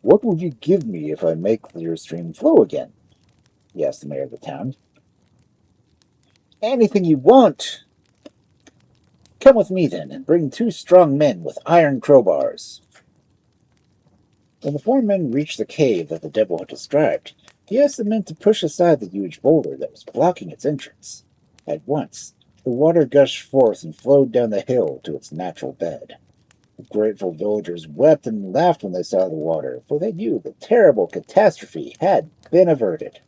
What will you give me if I make your stream flow again? He asked the mayor of the town. Anything you want. Come with me then, and bring 2 strong men with iron crowbars. When the 4 men reached the cave that the devil had described, he asked the men to push aside the huge boulder that was blocking its entrance. At once, the water gushed forth and flowed down the hill to its natural bed. The grateful villagers wept and laughed when they saw the water, for they knew the terrible catastrophe had been averted.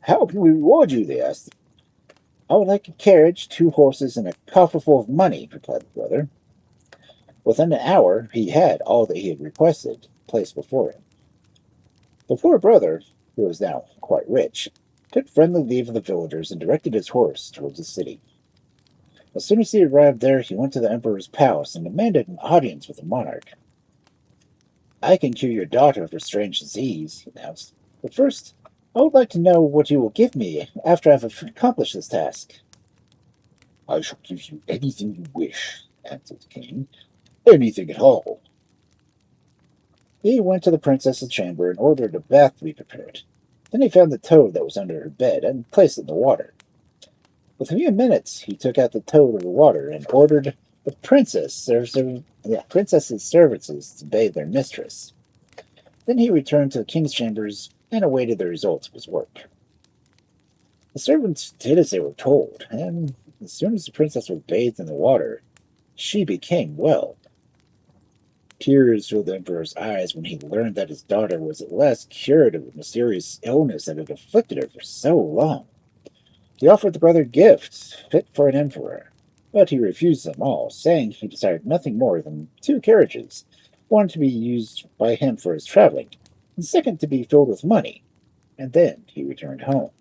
How can we reward you? They asked. I would like a carriage, 2 horses, and a coffer full of money, replied the brother. Within an hour he had all that he had requested placed before him. The poor brother, who was now quite rich, took friendly leave of the villagers and directed his horse towards the city. As soon as he arrived there, he went to the emperor's palace and demanded an audience with the monarch. I can cure your daughter of her strange disease, he announced. But first, I would like to know what you will give me after I have accomplished this task. I shall give you anything you wish, answered the king. Anything at all. He went to the princess's chamber and ordered a bath to be prepared. Then he found the toad that was under her bed and placed it in the water. Within a few minutes, he took out the toad of the water and ordered the princess's servants to bathe their mistress. Then he returned to the king's chambers and awaited the results of his work. The servants did as they were told, and as soon as the princess was bathed in the water, she became well. Tears filled the emperor's eyes when he learned that his daughter was at last cured of the mysterious illness that had afflicted her for so long. He offered the brother gifts fit for an emperor, but he refused them all, saying he desired nothing more than 2 carriages, one to be used by him for his traveling, and second to be filled with money, and then he returned home.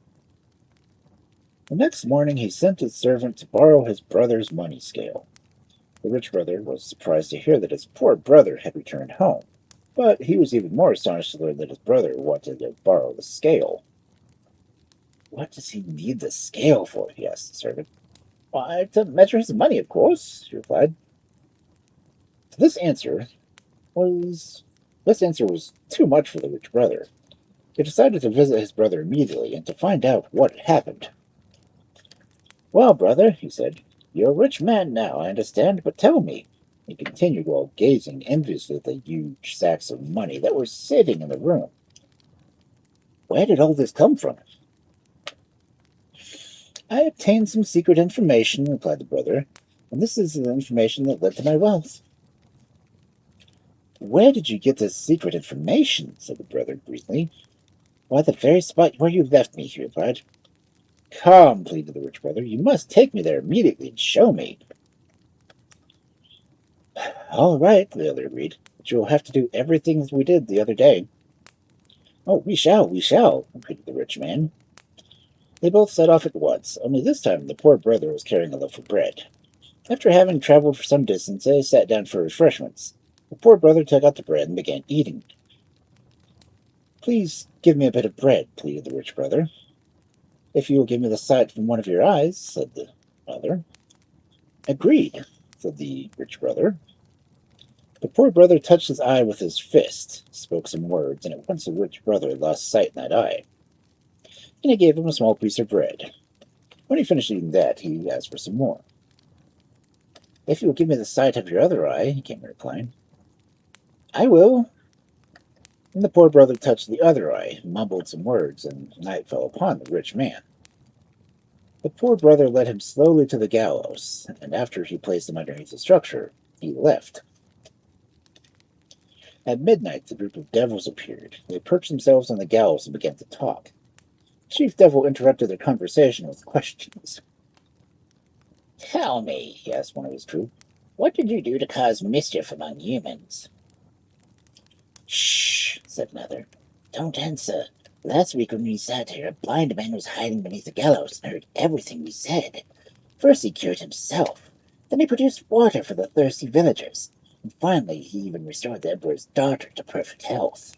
The next morning he sent his servant to borrow his brother's money scale. The rich brother was surprised to hear that his poor brother had returned home, but he was even more astonished to learn that his brother wanted to borrow the scale. What does he need the scale for? He asked the servant. Why, to measure his money, of course, she replied. This answer was this answer was too much for the rich brother. He decided to visit his brother immediately and to find out what had happened. Well, brother, he said, you're a rich man now, I understand, but tell me, he continued while gazing enviously at the huge sacks of money that were sitting in the room. Where did all this come from? I obtained some secret information, replied the brother, and this is the information that led to my wealth. Where did you get this secret information? Said the brother briefly. Why, the very spot where you left me, he replied. Come, pleaded the rich brother, you must take me there immediately and show me. All right, the other agreed, but you will have to do everything as we did the other day. Oh, we shall, repeated the rich man. They both set off at once, only this time the poor brother was carrying a loaf of bread. After having traveled for some distance, they sat down for refreshments. The poor brother took out the bread and began eating. Please give me a bit of bread, pleaded the rich brother. If you will give me the sight from one of your eyes, said the other. Agreed, said the rich brother. The poor brother touched his eye with his fist, spoke some words, and at once the rich brother lost sight in that eye. And he gave him a small piece of bread. When he finished eating that, he asked for some more. If you will give me the sight of your other eye, came the reply. I will. And the poor brother touched the other eye, mumbled some words, and night fell upon the rich man. The poor brother led him slowly to the gallows, and after he placed him underneath the structure, he left. At midnight, the group of devils appeared. They perched themselves on the gallows and began to talk. The chief devil interrupted their conversation with questions. Tell me, he asked one of his troop, what did you do to cause mischief among humans? Shh, said another. Don't answer. Last week when we sat here, a blind man was hiding beneath the gallows and heard everything we said. First he cured himself. Then he produced water for the thirsty villagers. And finally he even restored the emperor's daughter to perfect health.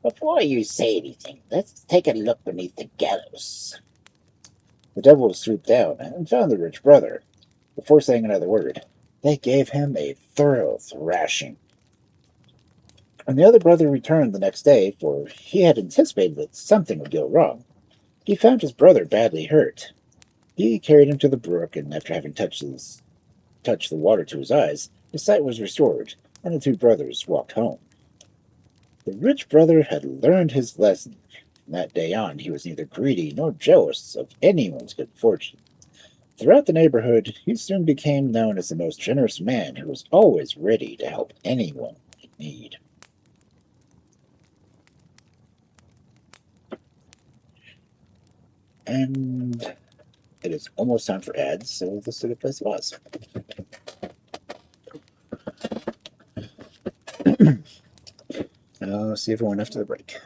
Before you say anything, let's take a look beneath the gallows. The devil swooped down and found the rich brother. Before saying another word, they gave him a thorough thrashing. When the other brother returned the next day, for he had anticipated that something would go wrong, he found his brother badly hurt. He carried him to the brook, and after having touched the water to his eyes, his sight was restored, and the two brothers walked home. The rich brother had learned his lesson. From that day on, he was neither greedy nor jealous of anyone's good fortune. Throughout the neighborhood, he soon became known as the most generous man who was always ready to help anyone in need. And it is almost time for ads, so this is a good place to pause. I'll see everyone after the break.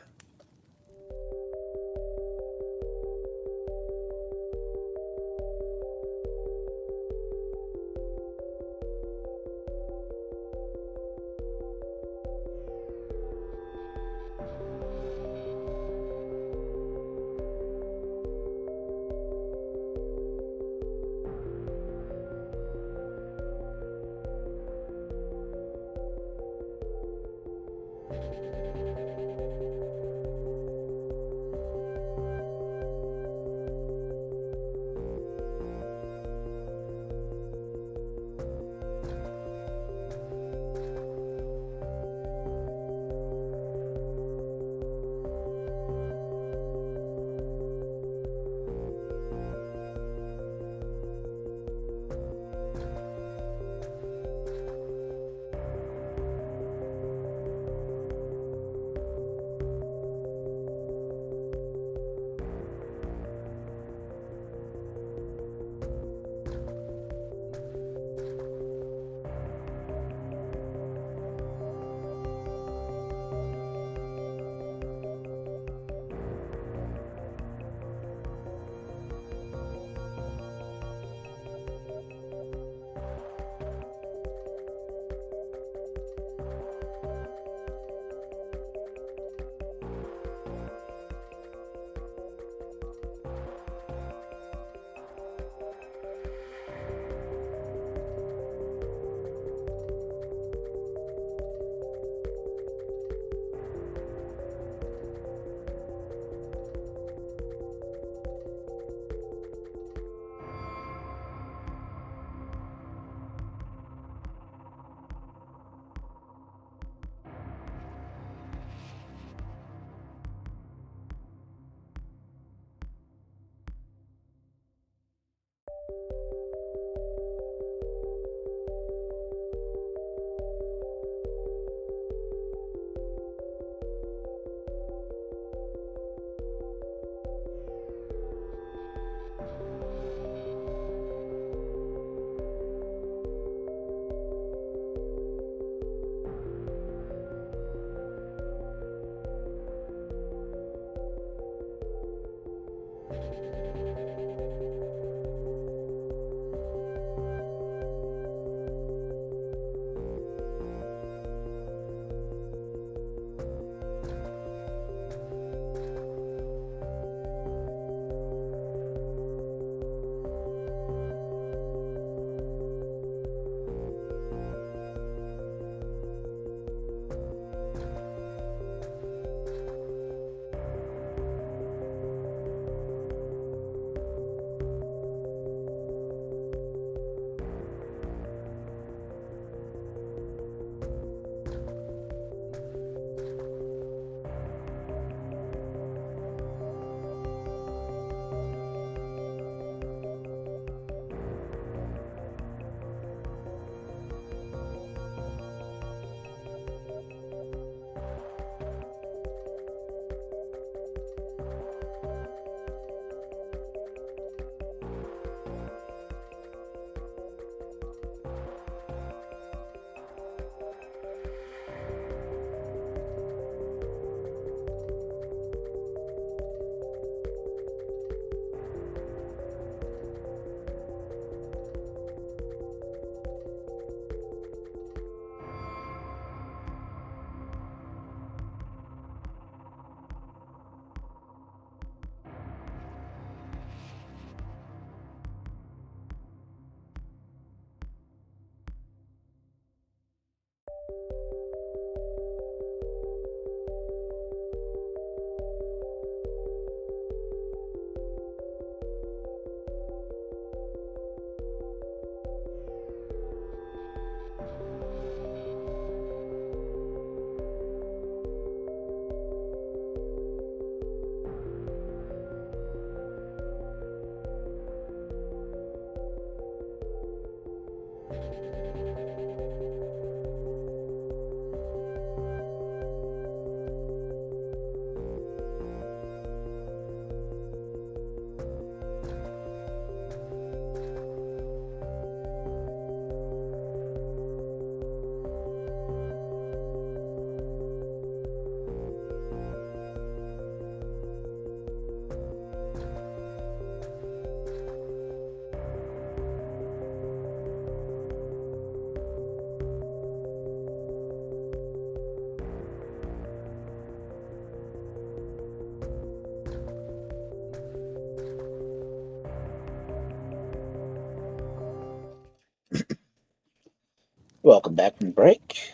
Welcome back from break.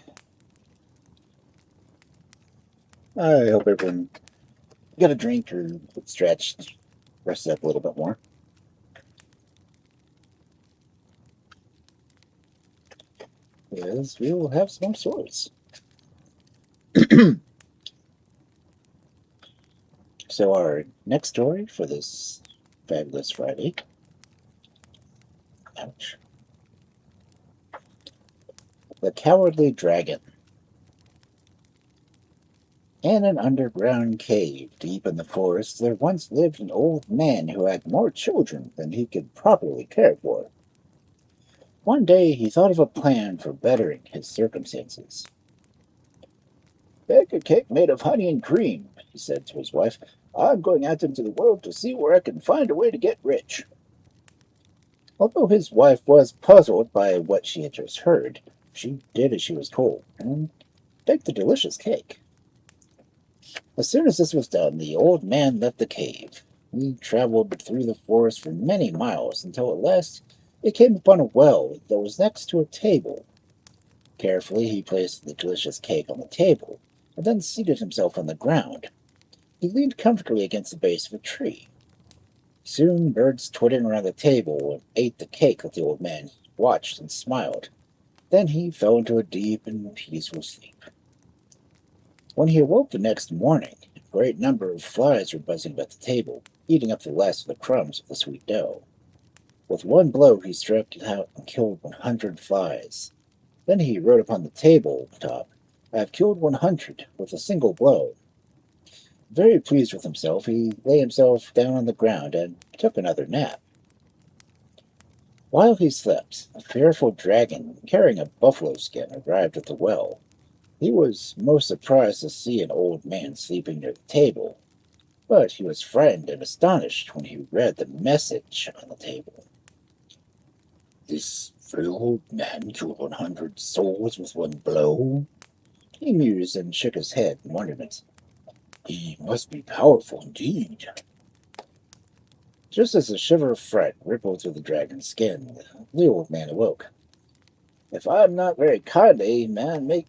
I hope everyone got a drink or stretched, rested up a little bit more. Because we will have some more stories. So, our next story for this fabulous Friday. Ouch. The Cowardly Dragon. In an underground cave deep in the forest, there once lived an old man who had more children than he could properly care for. One day he thought of a plan for bettering his circumstances. "Bake a cake made of honey and cream," he said to his wife. "I'm going out into the world to see where I can find a way to get rich." Although his wife was puzzled by what she had just heard, she did as she was told and baked a delicious cake. As soon as this was done, the old man left the cave. He traveled through the forest for many miles until at last he came upon a well that was next to a table. Carefully, he placed the delicious cake on the table and then seated himself on the ground. He leaned comfortably against the base of a tree. Soon, birds twittered around the table and ate the cake that the old man watched and smiled. Then he fell into a deep and peaceful sleep. When he awoke the next morning, a great number of flies were buzzing about the table, eating up the last of the crumbs of the sweet dough. With one blow, he struck out and killed 100 flies. Then he wrote upon the table top, "I have killed 100 with a single blow." Very pleased with himself, he lay himself down on the ground and took another nap. While he slept, a fearful dragon carrying a buffalo skin arrived at the well. He was most surprised to see an old man sleeping near the table, but he was frightened and astonished when he read the message on the table. "This frail old man killed 100 souls with one blow?" He mused and shook his head in wonderment. "He must be powerful indeed." Just as a shiver of fright rippled through the dragon's skin, the old man awoke. "If I'm not very kindly, man may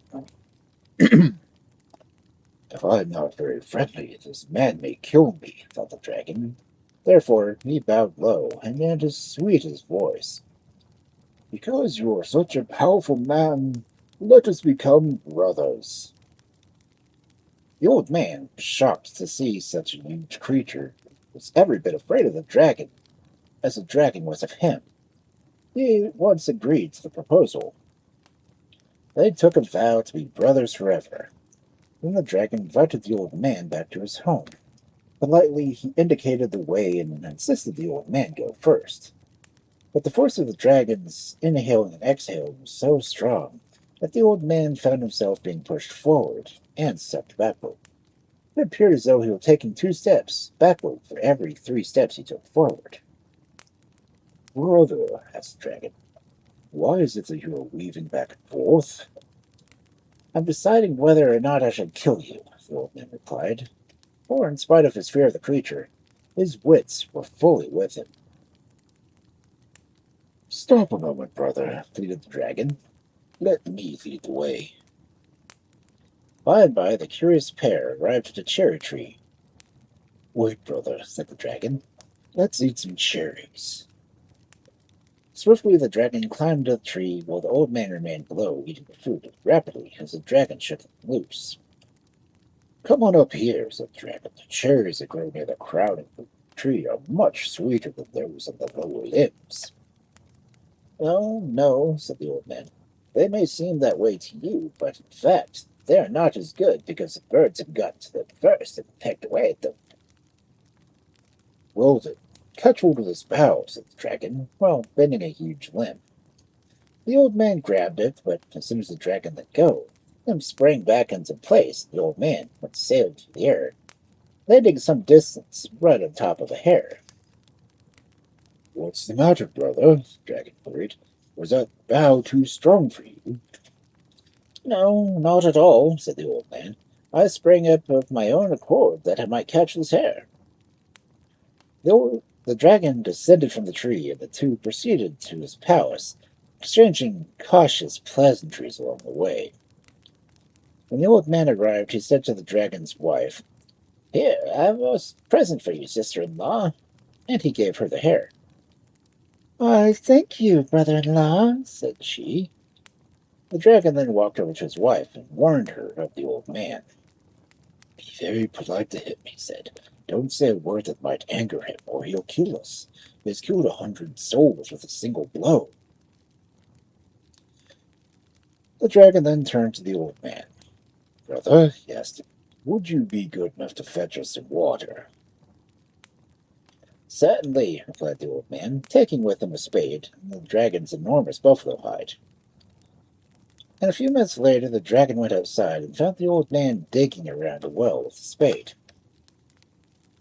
If I'm not very friendly, this man may kill me," thought the dragon. Therefore he bowed low and in his sweetest voice, "Because you are such a powerful man, let us become brothers." The old man, shocked to see such a huge creature, was every bit afraid of the dragon as the dragon was of him. He at once agreed to the proposal. They took a vow to be brothers forever. Then the dragon invited the old man back to his home. Politely, he indicated the way and insisted the old man go first. But the force of the dragon's inhaling and exhaling was so strong that the old man found himself being pushed forward and sucked backward. It appeared as though he were taking 2 steps backward for every 3 steps he took forward. "Brother," asked the dragon, "why is it that you are weaving back and forth?" "I'm deciding whether or not I should kill you," the old man replied. For, in spite of his fear of the creature, his wits were fully with him. "Stop a moment, brother," pleaded the dragon. "Let me lead the way." By and by, the curious pair arrived at a cherry tree. "Wait, brother," said the dragon. "Let's eat some cherries." Swiftly, the dragon climbed the tree while the old man remained below, eating the fruit rapidly as the dragon shook it loose. "Come on up here," said the dragon. "The cherries that grow near the crown of the tree are much sweeter than those on the lower limbs." "Oh, no," said the old man. "They may seem that way to you, but in fact, they are not as good because the birds have gotten to them first and pecked away at them." "Well then, catch hold of this bough," said the dragon, while bending a huge limb. The old man grabbed it, but as soon as the dragon let go, the limb sprang back into place. The old man went sailing through the air, landing some distance right on top of a hare. "What's the matter, brother?" the dragon queried. "Was that bough too strong for you?" "No, not at all," said the old man. "I sprang up of my own accord that I might catch this hare." The dragon descended from the tree, and the two proceeded to his palace. exchanging cautious pleasantries along the way. When the old man arrived, he said to the dragon's wife, "Here, I have a present for you, sister-in-law," and he gave her the hair. "Why, thank you, brother-in-law," said she. The dragon then walked over to his wife and warned her of the old man. "Be very polite to him," he said. "Don't say a word that might anger him, or he'll kill us. He has killed 100 souls with a single blow." The dragon then turned to the old man. "Brother," he asked, "would you be good enough to fetch us some water?" "Certainly," replied the old man, taking with him a spade and the dragon's enormous buffalo hide. And a few minutes later, the dragon went outside and found the old man digging around a well with a spade.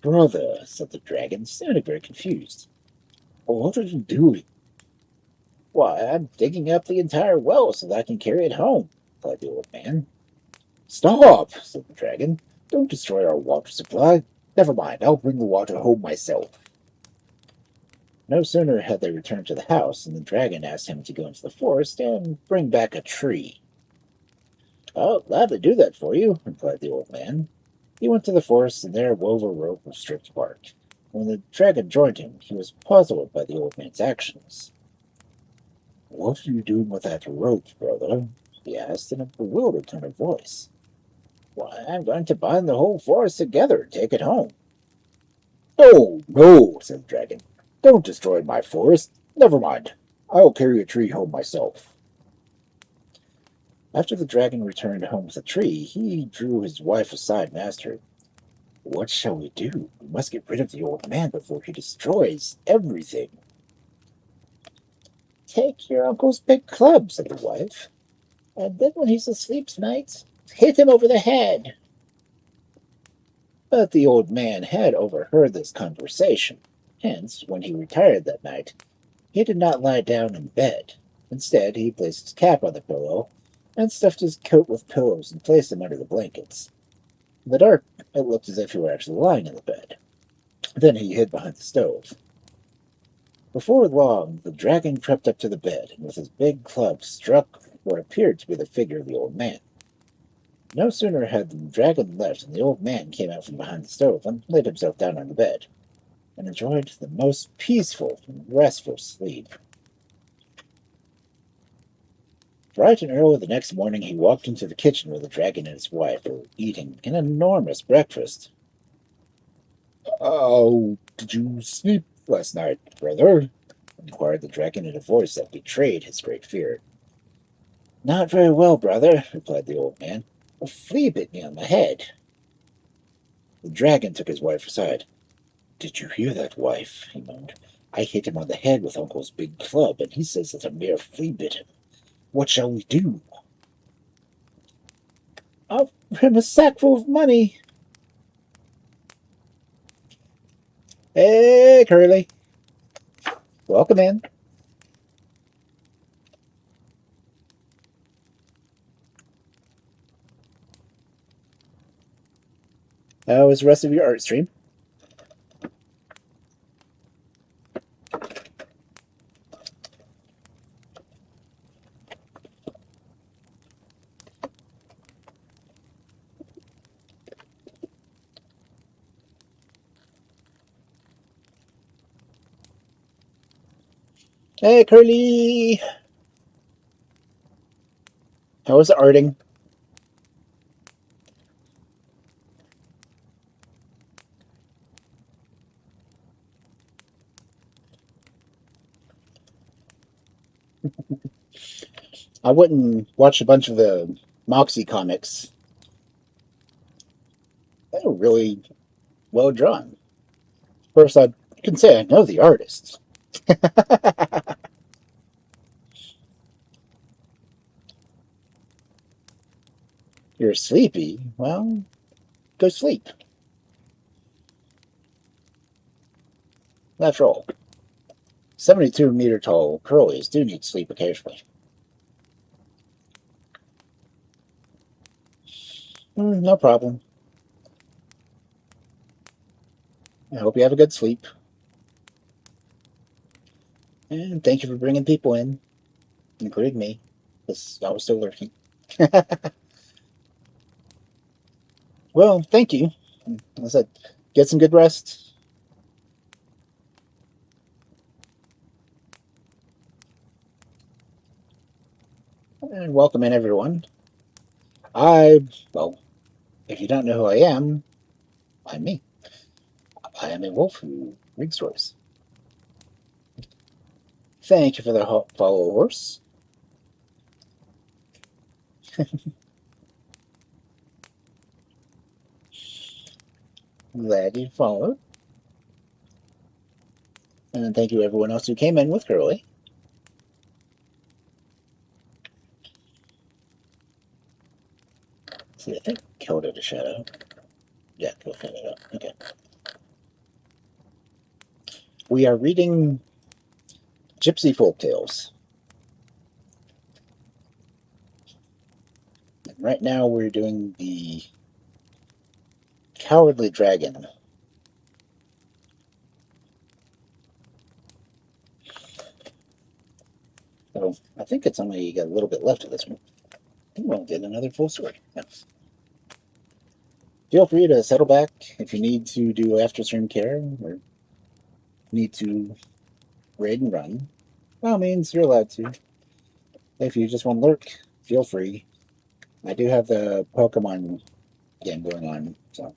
"Brother," said the dragon, sounding very confused, "what are you doing?" "Why, I'm digging up the entire well so that I can carry it home," replied the old man. "Stop!" said the dragon. "Don't destroy our water supply. Never mind, I'll bring the water home myself." No sooner had they returned to the house than the dragon asked him to go into the forest and bring back a tree. "I'll gladly do that for you," replied the old man. He went to the forest and there wove a rope of stripped bark. When the dragon joined him, he was puzzled by the old man's actions. "What are you doing with that rope, brother?" he asked in a bewildered tone of voice. "Why, I'm going to bind the whole forest together and take it home." "No, no," said the dragon. "Don't destroy my forest. Never mind. I'll carry a tree home myself." After the dragon returned home with the tree, he drew his wife aside and asked her, "What shall we do? We must get rid of the old man before he destroys everything." "Take your uncle's big club," said the wife, "and then when he's asleep nights, hit him over the head." But the old man had overheard this conversation. Hence, when he retired that night, he did not lie down in bed. Instead, he placed his cap on the pillow and stuffed his coat with pillows and placed them under the blankets. In the dark, it looked as if he were actually lying in the bed. Then he hid behind the stove. Before long, the dragon crept up to the bed and with his big club struck what appeared to be the figure of the old man. No sooner had the dragon left than the old man came out from behind the stove and laid himself down on the bed and enjoyed the most peaceful and restful sleep. Bright and early the next morning, he walked into the kitchen where the dragon and his wife were eating an enormous breakfast. "Oh, did you sleep last night, brother?" inquired the dragon in a voice that betrayed his great fear. "Not very well, brother," replied the old man. "A flea bit me on the head." The dragon took his wife aside. "Did you hear that, wife?" he moaned. "I hit him on the head with Uncle's big club, and he says that a mere flea bit him. What shall we do?" "Offer him a sackful of money." "Hey, Curly. Welcome in." How was the rest of your art stream? Hey, Curly. How was the arting? I went and watched a bunch of the Moxie comics. They were really well drawn. Of course, I can say I know the artist. You're sleepy? Well, go sleep. After all, 72-meter tall curlies do need sleep occasionally. No problem. I hope you have a good sleep. And thank you for bringing people in. including me, because I was still lurking. Well, thank you. As I said, get some good rest. And welcome in, everyone. Well, if you don't know who I am, I'm me. I am a wolf who reads stories. Thank you for the follow, horse. Glad you followed. And thank you, everyone else who came in with Curly. See, I think killed it a shadow. Yeah, we'll cut it up. Okay. We are reading Gypsy folk tales. And right now we're doing the Cowardly Dragon. So I think it's only got a little bit left of this one. We won't get another full story. No. Feel free to settle back if you need to do after stream care or need to raid and run. By all means, you're allowed to. If you just want to lurk, feel free. I do have the Pokemon game going on, so.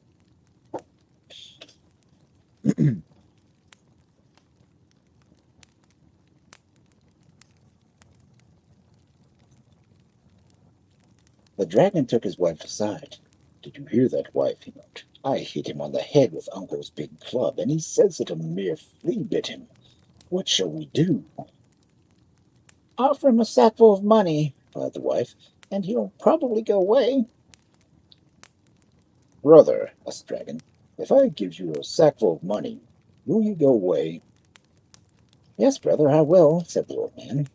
The dragon took his wife aside. Did you hear that, wife? He moaned. I hit him on the head with Uncle's big club, and he says that a mere flea bit him. What shall we do? Offer him a sackful of money, replied the wife, and he'll probably go away. Brother, asked the dragon, if I give you a sackful of money, will you go away? Yes, brother, I will, said the old man.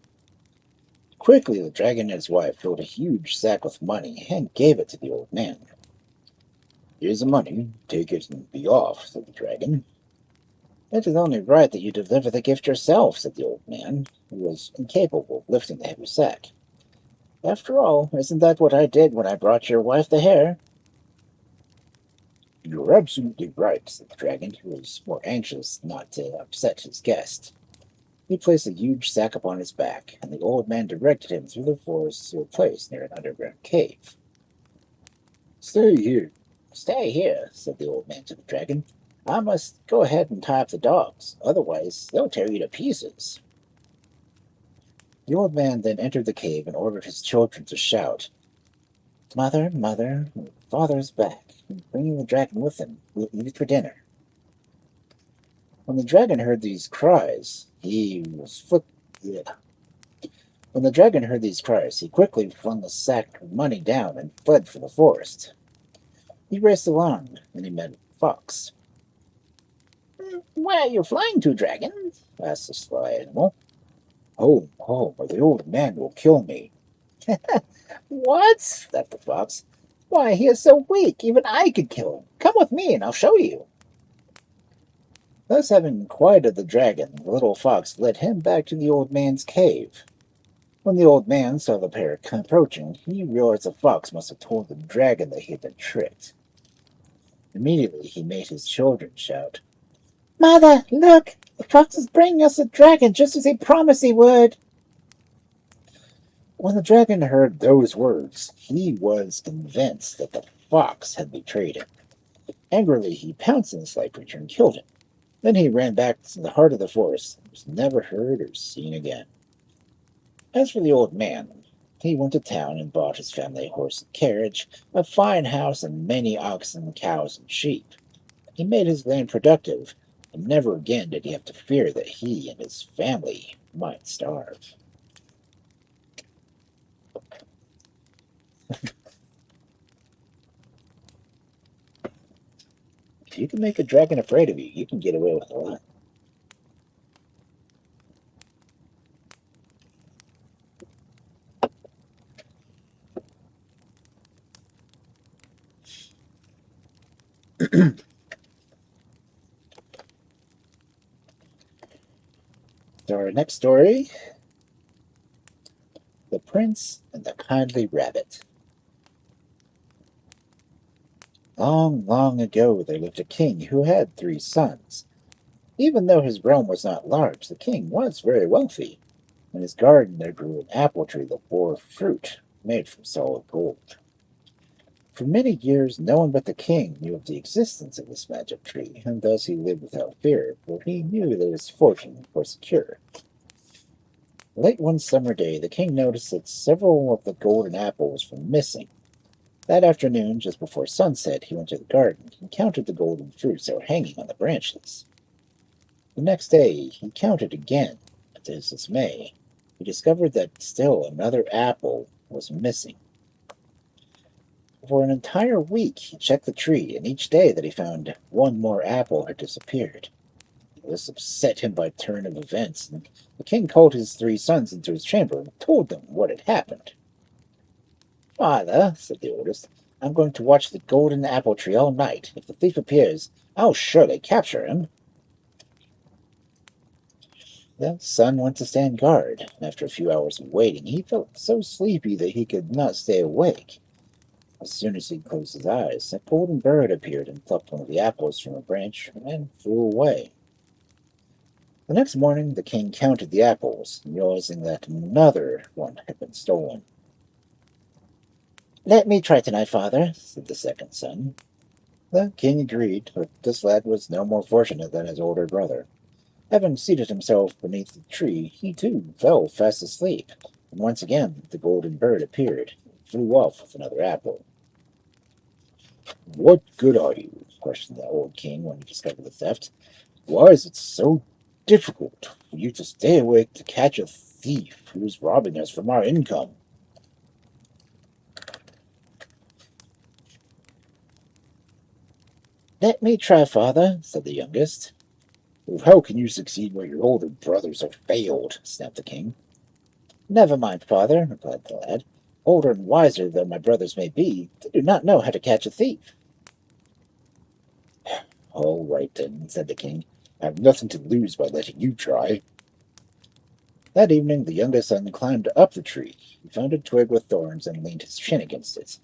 Quickly, the dragon and his wife filled a huge sack with money and gave it to the old man. Here's the money, take it and be off, said the dragon. It is only right that you deliver the gift yourself, said the old man, who was incapable of lifting the heavy sack. After all, isn't that what I did when I brought your wife the hare? You're absolutely right, said the dragon, who was more anxious not to upset his guest. He placed a huge sack upon his back, and the old man directed him through the forest to a place near an underground cave. Stay here. Stay here, said the old man to the dragon. I must go ahead and tie up the dogs, otherwise they'll tear you to pieces. The old man then entered the cave and ordered his children to shout, Mother, mother, father's back, bringing the dragon with him. We'll eat it for dinner. When the dragon heard these cries, When the dragon heard these cries, he quickly flung the sack of money down and fled for the forest. He raced along, and he met a fox. Where are you flying to, dragon? Asked the sly animal. Home, home, or the old man will kill me. What? Laughed the fox. Why, he is so weak, even I could kill him. Come with me, and I'll show you. Thus having quieted the dragon, the little fox led him back to the old man's cave. When the old man saw the pair approaching, he realized the fox must have told the dragon that he had been tricked. Immediately he made his children shout, Mother, look! The fox is bringing us a dragon just as he promised he would. When the dragon heard those words, he was convinced that the fox had betrayed him. Angrily, he pounced on the sly creature and killed him. Then he ran back to the heart of the forest and was never heard or seen again. As for the old man, he went to town and bought his family a horse and carriage, a fine house, and many oxen, cows, and sheep. He made his land productive, and never again did he have to fear that he and his family might starve. If you can make a dragon afraid of you, you can get away with a lot. So our next story The Prince and the Kindly Rabbit. Long, long ago there lived a king who had 3 sons. Even though his realm was not large, the king was very wealthy. In his garden there grew an apple tree that bore fruit made from solid gold. For many years no one but the king knew of the existence of this magic tree, and thus he lived without fear, for he knew that his fortune was secure. Late one summer day, the king noticed that several of the golden apples were missing. That afternoon, just before sunset, he went to the garden and counted the golden fruits that were hanging on the branches. The next day, he counted again. To his dismay, he discovered that still another apple was missing. For an entire week, he checked the tree, and each day that he found one more apple had disappeared. This upset him by turn of events, and the king called his 3 sons into his chamber and told them what had happened. "Father," said the oldest, "I'm going to watch the golden apple tree all night. If the thief appears, I'll surely capture him." The son went to stand guard, and after a few hours of waiting, he felt so sleepy that he could not stay awake. As soon as he closed his eyes, a golden bird appeared and plucked one of the apples from a branch and flew away. The next morning, the king counted the apples, realizing that another one had been stolen. "Let me try tonight, father," said the second son. The king agreed, but this lad was no more fortunate than his older brother. Having seated himself beneath the tree, he too fell fast asleep, and once again the golden bird appeared and flew off with another apple. "What good are you?" questioned the old king when he discovered the theft. "Why is it so difficult for you to stay awake to catch a thief who is robbing us from our income?" "Let me try, father," said the youngest. "How can you succeed where your older brothers have failed?" snapped the king. "Never mind, father," replied the lad. "Older and wiser though my brothers may be, they do not know how to catch a thief." "All right, then," said the king. "I have nothing to lose by letting you try." That evening the youngest son climbed up the tree. He found a twig with thorns and leaned his chin against it.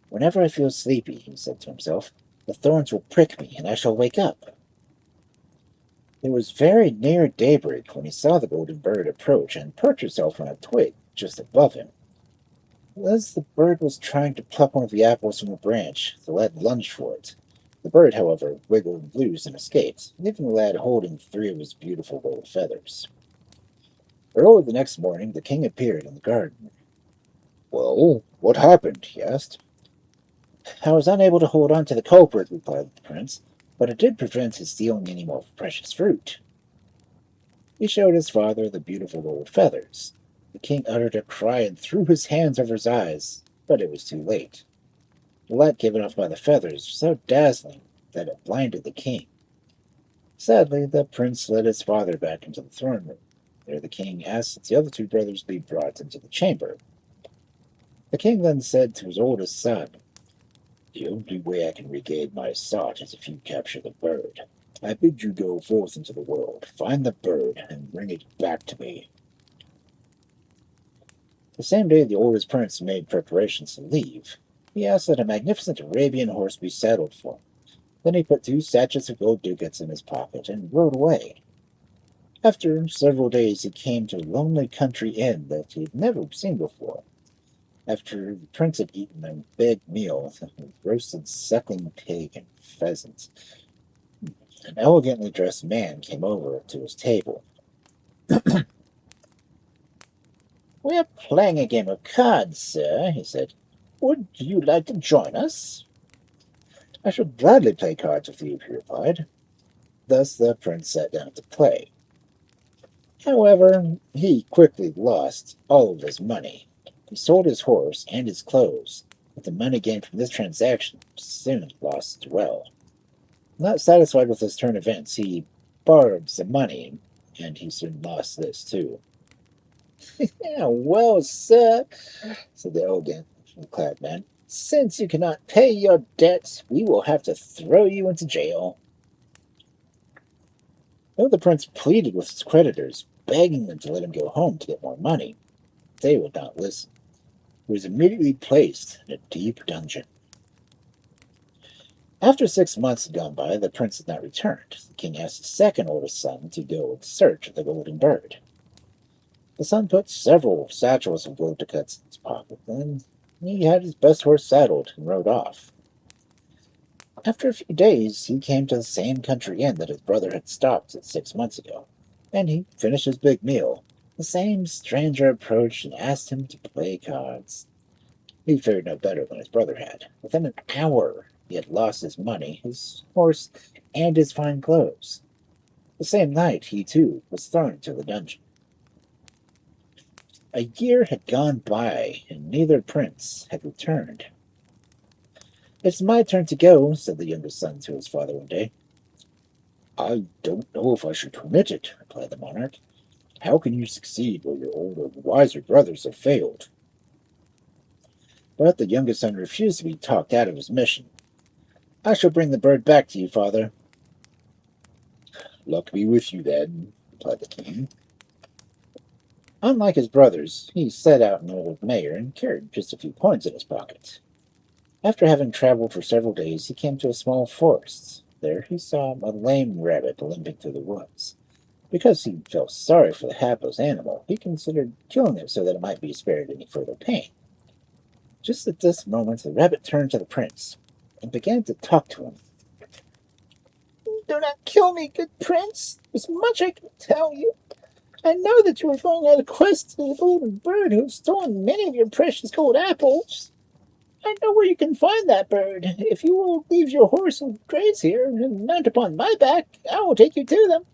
"Whenever I feel sleepy," he said to himself, "the thorns will prick me, and I shall wake up." It was very near daybreak when he saw the golden bird approach and perch herself on a twig just above him. As the bird was trying to pluck one of the apples from a branch, the lad lunged for it. The bird, however, wiggled loose and escaped, leaving the lad holding 3 of his beautiful gold feathers. Early the next morning, the king appeared in the garden. "Well, what happened?" he asked. "I was unable to hold on to the culprit," replied the prince, "but it did prevent his stealing any more precious fruit." He showed his father the beautiful gold feathers. The king uttered a cry and threw his hands over his eyes, but it was too late. The light given off by the feathers was so dazzling that it blinded the king. Sadly, the prince led his father back into the throne room. There the king asked that the other 2 brothers be brought into the chamber. The king then said to his oldest son, "The only way I can regain my sight is if you capture the bird. I bid you go forth into the world, find the bird, and bring it back to me." The same day the oldest prince made preparations to leave. He asked that a magnificent Arabian horse be saddled for him. Then he put 2 sachets of gold ducats in his pocket and rode away. After several days he came to a lonely country inn that he had never seen before. After the prince had eaten a big meal of roasted suckling pig and pheasant, an elegantly dressed man came over to his table. "We are playing a game of cards, sir," he said. "Would you like to join us?" "I shall gladly play cards with you," he replied. Thus the prince sat down to play. However, he quickly lost all of his money. He sold his horse and his clothes, but the money gained from this transaction soon lost as well. Not satisfied with his turn of events, he borrowed some money, and he soon lost this too. "Yeah, well, sir," said the elegant-clad man, "since you cannot pay your debts, we will have to throw you into jail." Though the prince pleaded with his creditors, begging them to let him go home to get more money, they would not listen. He was immediately placed in a deep dungeon. After 6 months had gone by, the prince had not returned. The king asked his second oldest son to go in search of the golden bird. The son put several satchels of gold ducats in his pocket, then he had his best horse saddled and rode off. After a few days, he came to the same country inn that his brother had stopped at 6 months ago, and he finished his big meal. The same stranger approached and asked him to play cards. He fared no better than his brother had. Within an hour, he had lost his money, his horse, and his fine clothes. The same night, he too was thrown into the dungeon. A year had gone by, and neither prince had returned. "It's my turn to go," said the youngest son to his father one day. "I don't know if I should permit it," replied the monarch. "How can you succeed where your older, wiser brothers have failed?" But the youngest son refused to be talked out of his mission. "I shall bring the bird back to you, father." "Luck be with you, then," replied the king. Unlike his brothers, he set out an old mare and carried just a few coins in his pocket. After having traveled for several days, he came to a small forest. There he saw a lame rabbit limping through the woods. Because he felt sorry for the hapless animal, he considered killing it so that it might be spared any further pain. Just at this moment, the rabbit turned to the prince and began to talk to him. "Do not kill me, good prince. There's much I can tell you. I know that you are going on a quest to the golden bird who has stolen many of your precious gold apples. I know where you can find that bird. If you will leave your horse and graze here and mount upon my back, I will take you to them."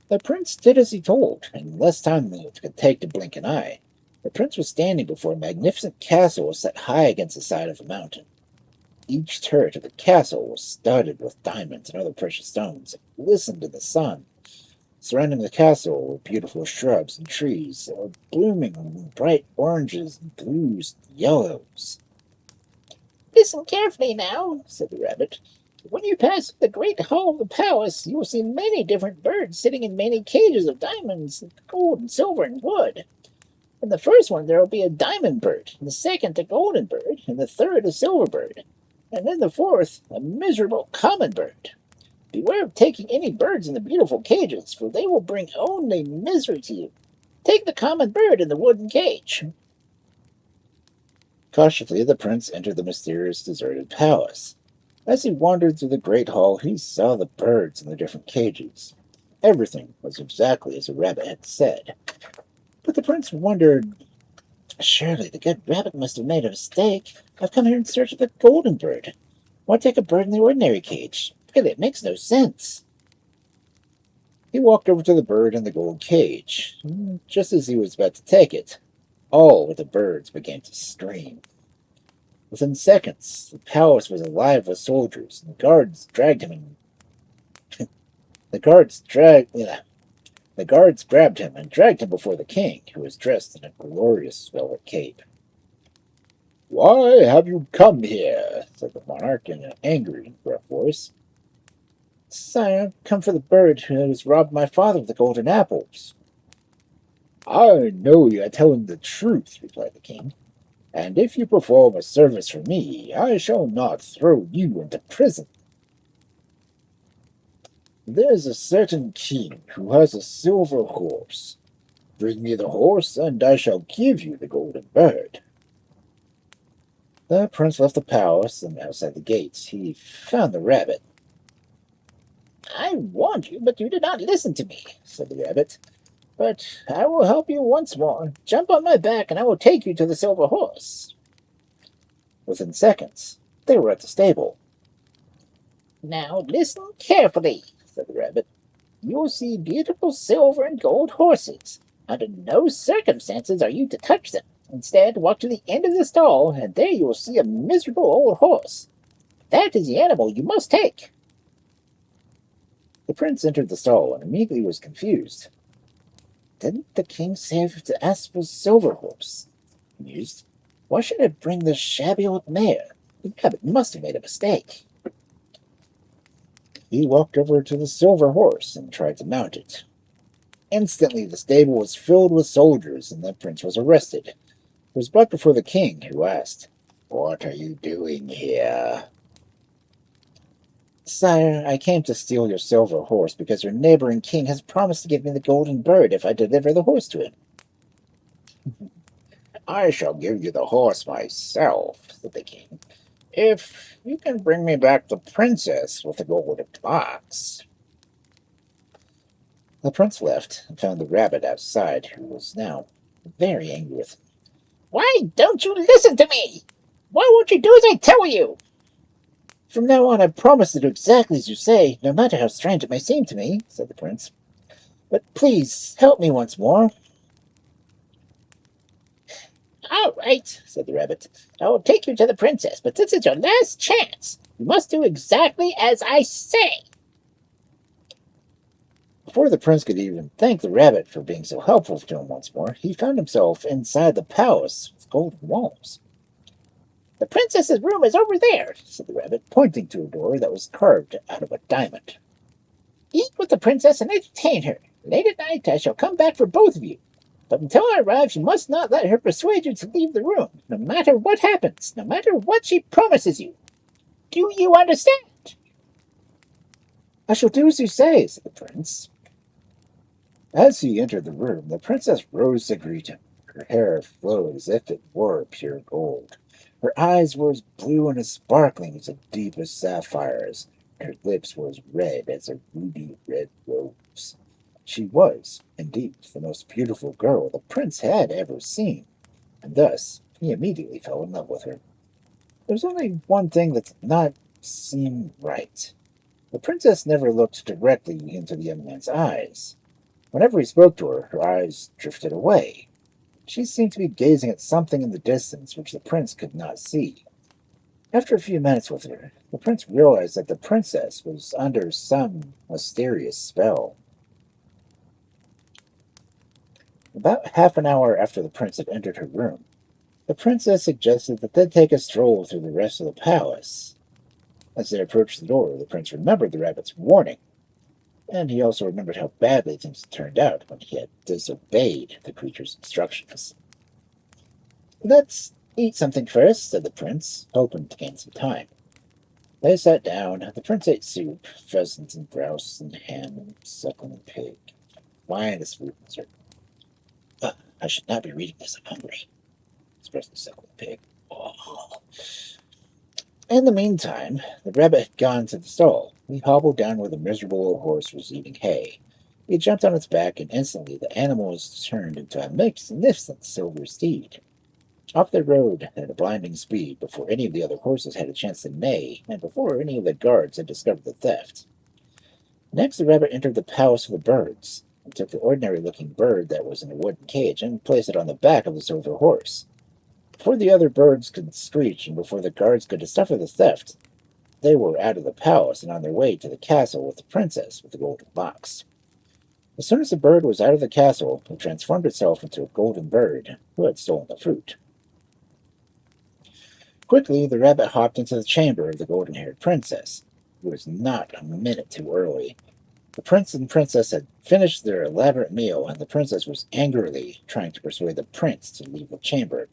The prince did as he told, and in less time than it could take to blink an eye. The prince was standing before a magnificent castle set high against the side of a mountain. Each turret of the castle was studded with diamonds and other precious stones that glistened in the sun. Surrounding the castle were beautiful shrubs and trees that were blooming in bright oranges and blues and yellows. "Listen carefully now," said the rabbit. "When you pass the great hall of the palace, you will see many different birds sitting in many cages of diamonds, gold, and silver, and wood. In the first one there will be a diamond bird, in the second a golden bird, in the third a silver bird, and in the fourth a miserable common bird. Beware of taking any birds in the beautiful cages, for they will bring only misery to you. Take the common bird in the wooden cage." Cautiously, the prince entered the mysterious deserted palace. As he wandered through the great hall, he saw the birds in the different cages. Everything was exactly as the rabbit had said. But the prince wondered, "Surely the good rabbit must have made a mistake. I've come here in search of the golden bird. Why take a bird in the ordinary cage? Really, it makes no sense." He walked over to the bird in the gold cage. Just as he was about to take it, all of the birds began to scream. Within seconds, the palace was alive with soldiers, and the guards dragged the guards grabbed him and dragged him before the king, who was dressed in a glorious velvet cape. "Why have you come here?" said the monarch in an angry and gruff voice. "Sire, I've come for the bird who has robbed my father of the golden apples." "I know you are telling the truth," replied the king. "And if you perform a service for me, I shall not throw you into prison. There is a certain king who has a silver horse. Bring me the horse, and I shall give you the golden bird." The prince left the palace, and outside the gates he found the rabbit. "I warned you, but you did not listen to me," said the rabbit. "But I will help you once more. Jump on my back, and I will take you to the silver horse." Within seconds, they were at the stable. "Now listen carefully," said the rabbit. "You will see beautiful silver and gold horses. Under no circumstances are you to touch them. Instead, walk to the end of the stall, and there you will see a miserable old horse. That is the animal you must take." The prince entered the stall and immediately was confused. "Didn't the king say to ask for a silver horse?" he mused. "Why should I bring this shabby old mare? The rabbit must have made a mistake." He walked over to the silver horse and tried to mount it. Instantly, the stable was filled with soldiers, and the prince was arrested. He was brought before the king, who asked, "What are you doing here?" "Sire, I came to steal your silver horse because your neighboring king has promised to give me the golden bird if I deliver the horse to him." "I shall give you the horse myself," said the king, "if you can bring me back the princess with the golden box." The prince left and found the rabbit outside, who was now very angry with him. "Why don't you listen to me? Why won't you do as I tell you?" "From now on, I promise to do exactly as you say, no matter how strange it may seem to me," said the prince. "But please, help me once more." "All right," said the rabbit. "I will take you to the princess, but this is your last chance. You must do exactly as I say." Before the prince could even thank the rabbit for being so helpful to him once more, he found himself inside the palace with golden walls. "The princess's room is over there," said the rabbit, pointing to a door that was carved out of a diamond. "Eat with the princess and entertain her. Late at night I shall come back for both of you. But until I arrive, you must not let her persuade you to leave the room, no matter what happens, no matter what she promises you. Do you understand?" "I shall do as you say," said the prince. As he entered the room, the princess rose to greet him. Her hair flowed as if it were pure gold. Her eyes were as blue and as sparkling as the deepest sapphires, and her lips were as red as a ruby red rose. She was, indeed, the most beautiful girl the prince had ever seen, and thus he immediately fell in love with her. There was only one thing that did not seem right. The princess never looked directly into the young man's eyes. Whenever he spoke to her, her eyes drifted away. She seemed to be gazing at something in the distance which the prince could not see. After a few minutes with her, the prince realized that the princess was under some mysterious spell. About half an hour after the prince had entered her room, the princess suggested that they take a stroll through the rest of the palace. As they approached the door, the prince remembered the rabbit's warning, and he also remembered how badly things had turned out when he had disobeyed the creature's instructions. "Let's eat something first," said the prince, hoping to gain some time. They sat down. The prince ate soup, pheasant and grouse and ham and suckling pig. Finest food and dessert. I should not be reading this. I'm hungry," expressed the suckling pig. Oh. In the meantime, the rabbit had gone to the stall. He hobbled down where the miserable old horse was eating hay. He jumped on its back, and instantly the animal was turned into a magnificent silver steed. Off they rode at a blinding speed before any of the other horses had a chance to neigh, and before any of the guards had discovered the theft. Next, the rabbit entered the palace of the birds, and took the ordinary-looking bird that was in a wooden cage and placed it on the back of the silver horse. Before the other birds could screech, and before the guards could discover the theft, they were out of the palace and on their way to the castle with the princess with the golden box. As soon as the bird was out of the castle, it transformed itself into a golden bird who had stolen the fruit. Quickly, the rabbit hopped into the chamber of the golden-haired princess. It was not a minute too early. The prince and princess had finished their elaborate meal, and the princess was angrily trying to persuade the prince to leave the chamber.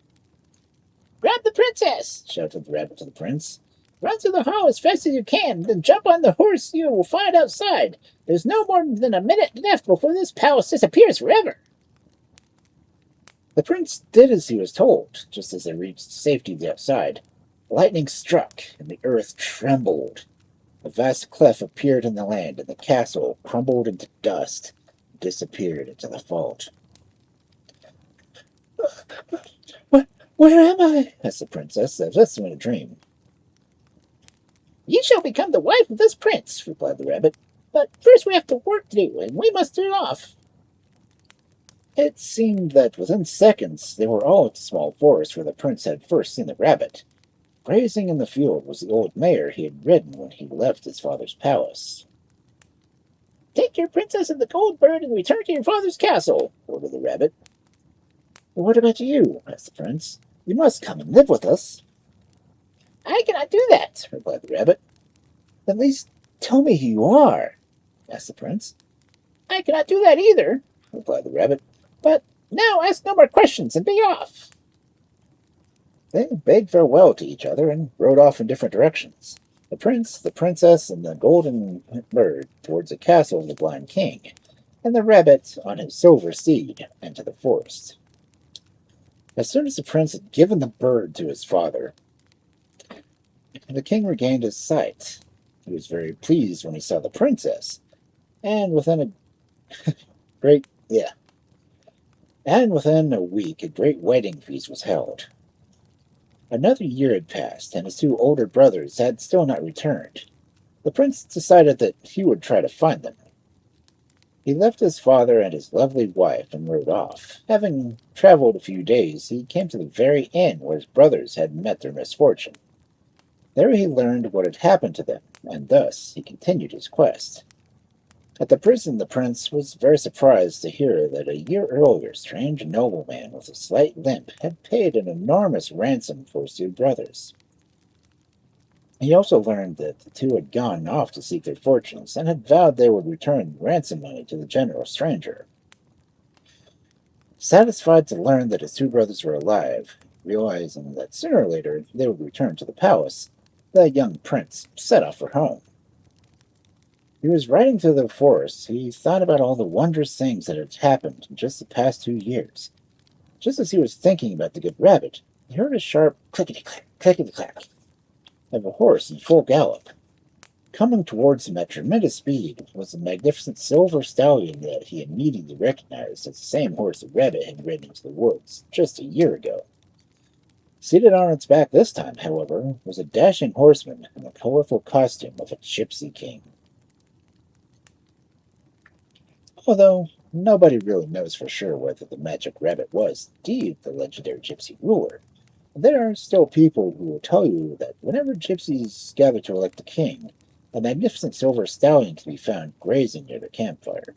"Grab the princess!" shouted the rabbit to the prince. "Run through the hall as fast as you can, then jump on the horse you will find outside. There's no more than a minute left before this palace disappears forever." The prince did as he was told. Just as they reached safety outside, lightning struck, and the earth trembled. A vast cleft appeared in the land, and the castle crumbled into dust and disappeared into the vault. "Where am I?" asked the princess, as if in a dream. "You shall become the wife of this prince," replied the rabbit. "But first we have work to do, and we must do it off." It seemed that within seconds they were all at the small forest where the prince had first seen the rabbit. Grazing in the field was the old mare he had ridden when he left his father's palace. "Take your princess and the gold bird and return to your father's castle," ordered the rabbit. "What about you?" asked the prince. "You must come and live with us." "I cannot do that," replied the rabbit. "At least tell me who you are," asked the prince. "I cannot do that either," replied the rabbit. But now ask no more questions and be off. They bade farewell to each other and rode off in different directions. The prince, the princess, and the golden bird towards the castle of the blind king, and the rabbit on his silver steed into the forest. As soon as the prince had given the bird to his father, the king regained his sight. He was very pleased when he saw the princess, and great yeah, within a week a great wedding feast was held. Another year had passed, and his two older brothers had still not returned. The prince decided that he would try to find them. He left his father and his lovely wife and rode off. Having traveled a few days, he came to the very inn where his brothers had met their misfortune. There he learned what had happened to them, and thus he continued his quest. At the prison, the prince was very surprised to hear that a year earlier a strange nobleman with a slight limp had paid an enormous ransom for his two brothers. He also learned that the two had gone off to seek their fortunes and had vowed they would return ransom money to the generous stranger. Satisfied to learn that his two brothers were alive, realizing that sooner or later they would return to the palace, the young prince set off for home. He was riding through the forest. He thought about all the wondrous things that had happened in just the past 2 years. Just as he was thinking about the good rabbit, he heard a sharp clickety-clack, clickety-clack of a horse in full gallop. Coming towards him at tremendous speed was a magnificent silver stallion that he immediately recognized as the same horse the rabbit had ridden into the woods just a year ago. Seated on its back this time, however, was a dashing horseman in the colorful costume of a gypsy king. Although nobody really knows for sure whether the magic rabbit was indeed the legendary gypsy ruler, there are still people who will tell you that whenever gypsies gather to elect a king, a magnificent silver stallion can be found grazing near their campfire.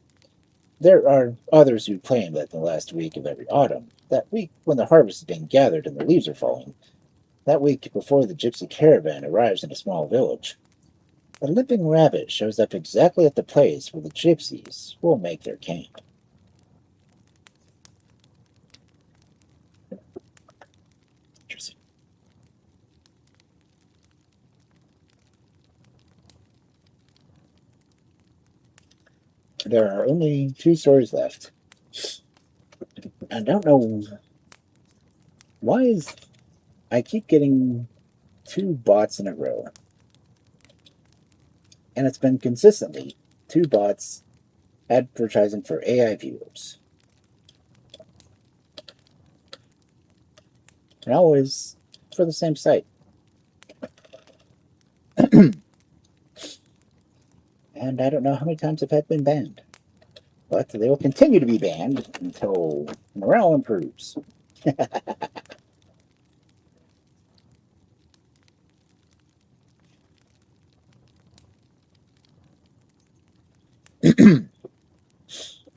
There are others who claim that in the last week of every autumn, that week when the harvest is being gathered and the leaves are falling, that week before the gypsy caravan arrives in a small village, a limping rabbit shows up exactly at the place where the gypsies will make their camp. Interesting. There are only 2 stories left. I don't know why I keep getting 2 bots in a row. And it's been consistently 2 bots advertising for AI viewers. And always for the same site. And I don't know how many times I've been banned. But they will continue to be banned until morale improves.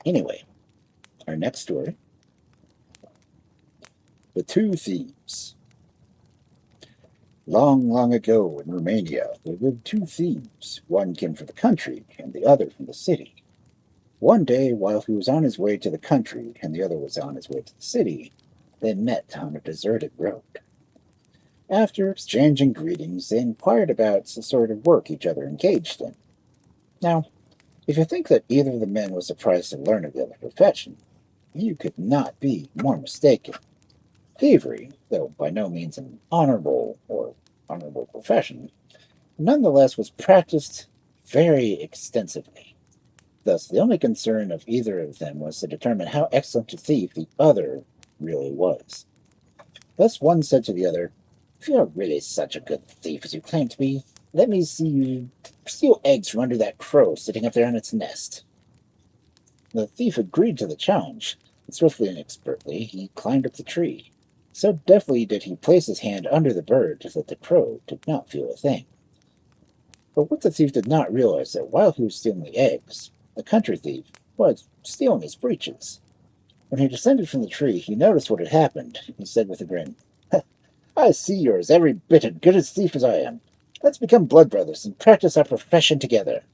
Anyway, our next story. The Two Thieves. Long, long ago in Romania, there lived 2 thieves. One came from the country, and the other from the city. One day, while he was on his way to the country, and the other was on his way to the city, they met on a deserted road. After exchanging greetings, they inquired about the sort of work each other engaged in. Now, if you think that either of the men was surprised to learn of the other profession, you could not be more mistaken. Thievery, though by no means an honorable profession, nonetheless was practiced very extensively. Thus, the only concern of either of them was to determine how excellent a thief the other really was. Thus, one said to the other, "If you are really such a good thief as you claim to be, let me see you steal eggs from under that crow sitting up there on its nest." The thief agreed to the challenge, and swiftly and expertly he climbed up the tree. So deftly did he place his hand under the bird that the crow did not feel a thing. But what the thief did not realize that while he was stealing the eggs, the country thief was stealing his breeches. When he descended from the tree, he noticed what had happened. He said with a grin, "I see you're as every bit as good a thief as I am. Let's become blood brothers and practice our profession together."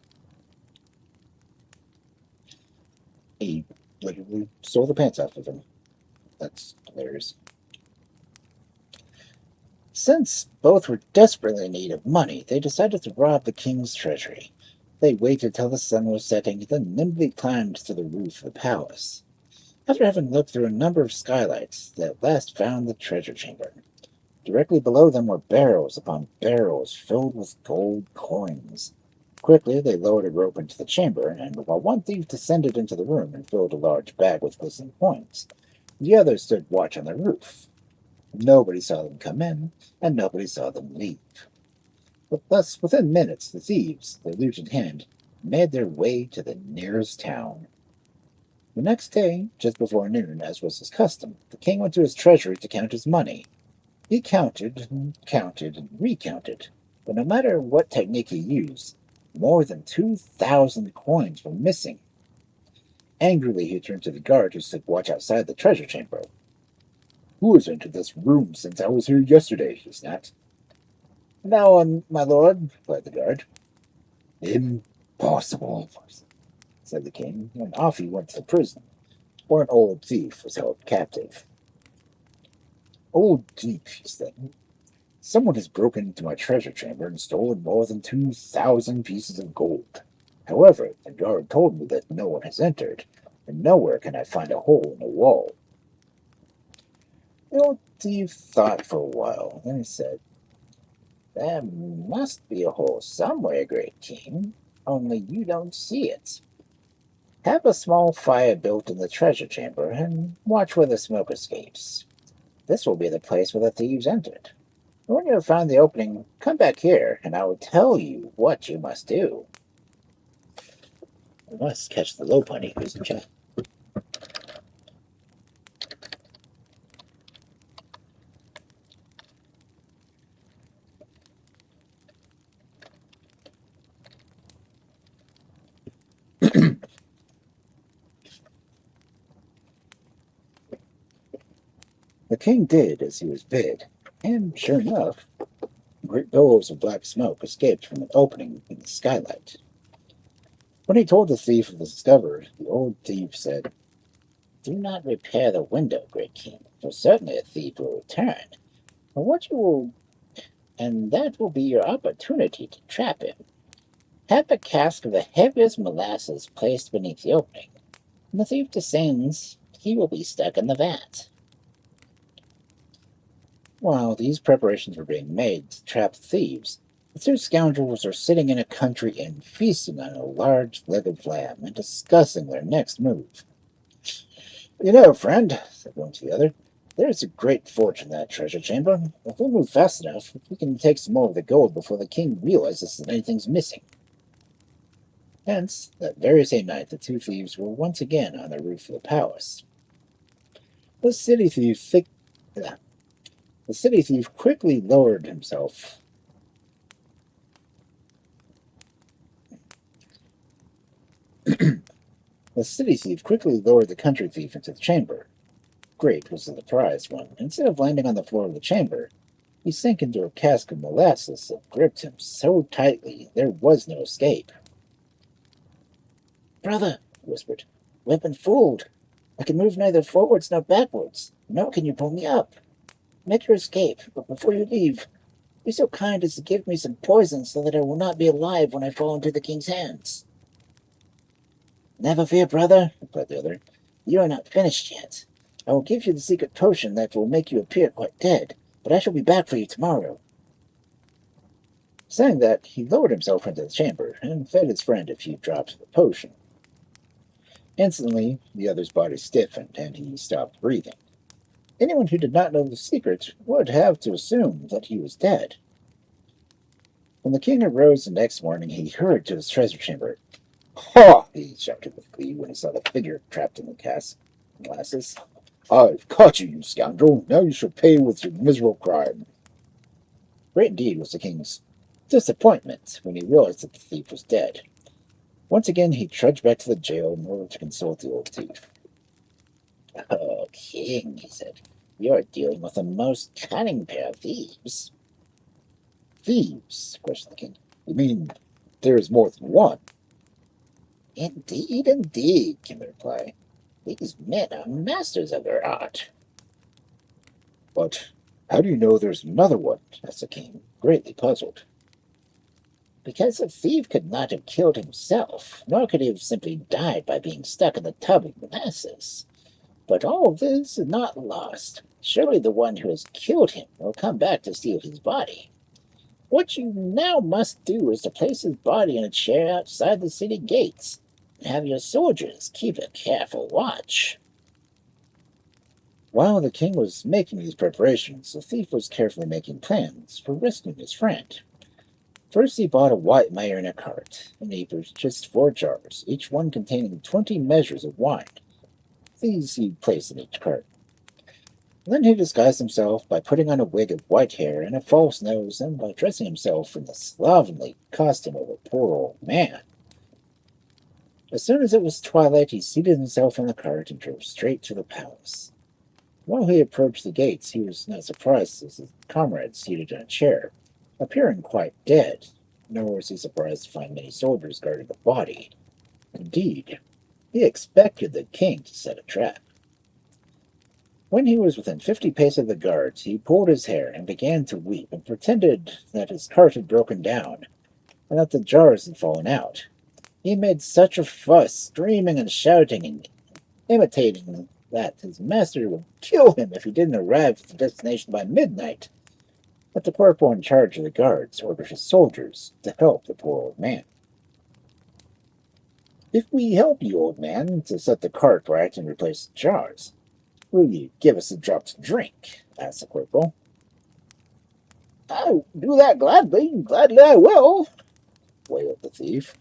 He literally stole the pants off of him. That's hilarious. Since both were desperately in need of money, they decided to rob the king's treasury. They waited till the sun was setting, then nimbly climbed to the roof of the palace. After having looked through a number of skylights, they at last found the treasure chamber. Directly below them were barrels upon barrels filled with gold coins. Quickly, they lowered a rope into the chamber, and while one thief descended into the room and filled a large bag with glistening coins, the other stood watch on the roof. Nobody saw them come in, and nobody saw them leave. But thus, within minutes, the thieves, their loot in hand, made their way to the nearest town. The next day, just before noon, as was his custom, the king went to his treasury to count his money. He counted and counted and recounted, but no matter what technique he used, more than 2,000 coins were missing. Angrily, he turned to the guard who stood watch outside the treasure chamber. "Who has entered this room since I was here yesterday?" he snapped. "No one, my lord," replied the guard. "Impossible," said the king, and off he went to the prison, where an old thief was held captive. "Old thief," he said, "someone has broken into my treasure chamber and stolen more than 2,000 pieces of gold. However, the guard told me that no one has entered, and nowhere can I find a hole in the wall." The old thief thought for a while, then he said, "There must be a hole somewhere, great king, only you don't see it. Have a small fire built in the treasure chamber and watch where the smoke escapes. This will be the place where the thieves entered. When you have found the opening, come back here, and I will tell you what you must do." "I must catch the low pony, Kuzincha." The king did as he was bid, and sure enough, great billows of black smoke escaped from an opening in the skylight. When he told the thief of the discovery, the old thief said, "Do not repair the window, great king, for certainly a thief will return. But what you will, and that will be your opportunity to trap him. Have a cask of the heaviest molasses placed beneath the opening. When the thief descends, he will be stuck in the vat." While these preparations were being made to trap the thieves, the two scoundrels were sitting in a country inn feasting on a large leg of lamb and discussing their next move. "You know, friend," said one to the other, "there is a great fortune in that treasure chamber. If we move fast enough, we can take some more of the gold before the king realizes that anything's missing." Hence, that very same night, the two thieves were once again on the roof of the palace. The city thief thick, The city thief quickly lowered himself. The city thief quickly lowered the country thief into the chamber. Great was the surprise when, instead of landing on the floor of the chamber, he sank into a cask of molasses that gripped him so tightly there was no escape. "Brother," he whispered, "we've been fooled. I can move neither forwards nor backwards, nor can you pull me up. Make your escape, but before you leave, be so kind as to give me some poison so that I will not be alive when I fall into the king's hands." "Never fear, brother," replied the other. "You are not finished yet. I will give you the secret potion that will make you appear quite dead, but I shall be back for you tomorrow." Saying that, he lowered himself into the chamber and fed his friend a few drops of the potion. Instantly, the other's body stiffened and he stopped breathing. Anyone who did not know the secret would have to assume that he was dead. When the king arose the next morning, he hurried to his treasure chamber. "Ha!" he shouted with glee when he saw the figure trapped in the cask of glasses. "I've caught you, you scoundrel! Now you shall pay with your miserable crime." Great indeed was the king's disappointment when he realized that the thief was dead. Once again he trudged back to the jail in order to consult the old thief. "Oh, king," he said, "you are dealing with a most cunning pair of thieves." "Thieves?" questioned the king. "You mean there is more than one?" "Indeed, indeed," came the reply. These men are masters of their art. But how do you know there's another one? Asked the king, greatly puzzled. Because the thief could not have killed himself, nor could he have simply died by being stuck in the tub of molasses. But all of this is not lost. Surely the one who has killed him will come back to steal his body. What you now must do is to place his body in a chair outside the city gates, and have your soldiers keep a careful watch. While the king was making these preparations, the thief was carefully making plans for rescuing his friend. First, he bought a white mare in a cart, and he purchased 4 jars, each one containing 20 measures of wine. These he placed in each cart. Then he disguised himself by putting on a wig of white hair and a false nose, and by dressing himself in the slovenly costume of a poor old man. As soon as it was twilight, he seated himself in the cart and drove straight to the palace. While he approached the gates, he was not surprised as his comrade seated in a chair, appearing quite dead, nor was he surprised to find many soldiers guarding the body. Indeed, he expected the king to set a trap. When he was within 50 paces of the guards, he pulled his hair and began to weep, and pretended that his cart had broken down, and that the jars had fallen out. He made such a fuss, screaming and shouting and imitating that his master would kill him if he didn't arrive at the destination by midnight. But the corporal in charge of the guards ordered his soldiers to help the poor old man. "If we help you, old man, to set the cart right and replace the jars, will you give us a drop to drink?" asked the corporal. "I'll do that gladly, gladly I will," wailed the thief.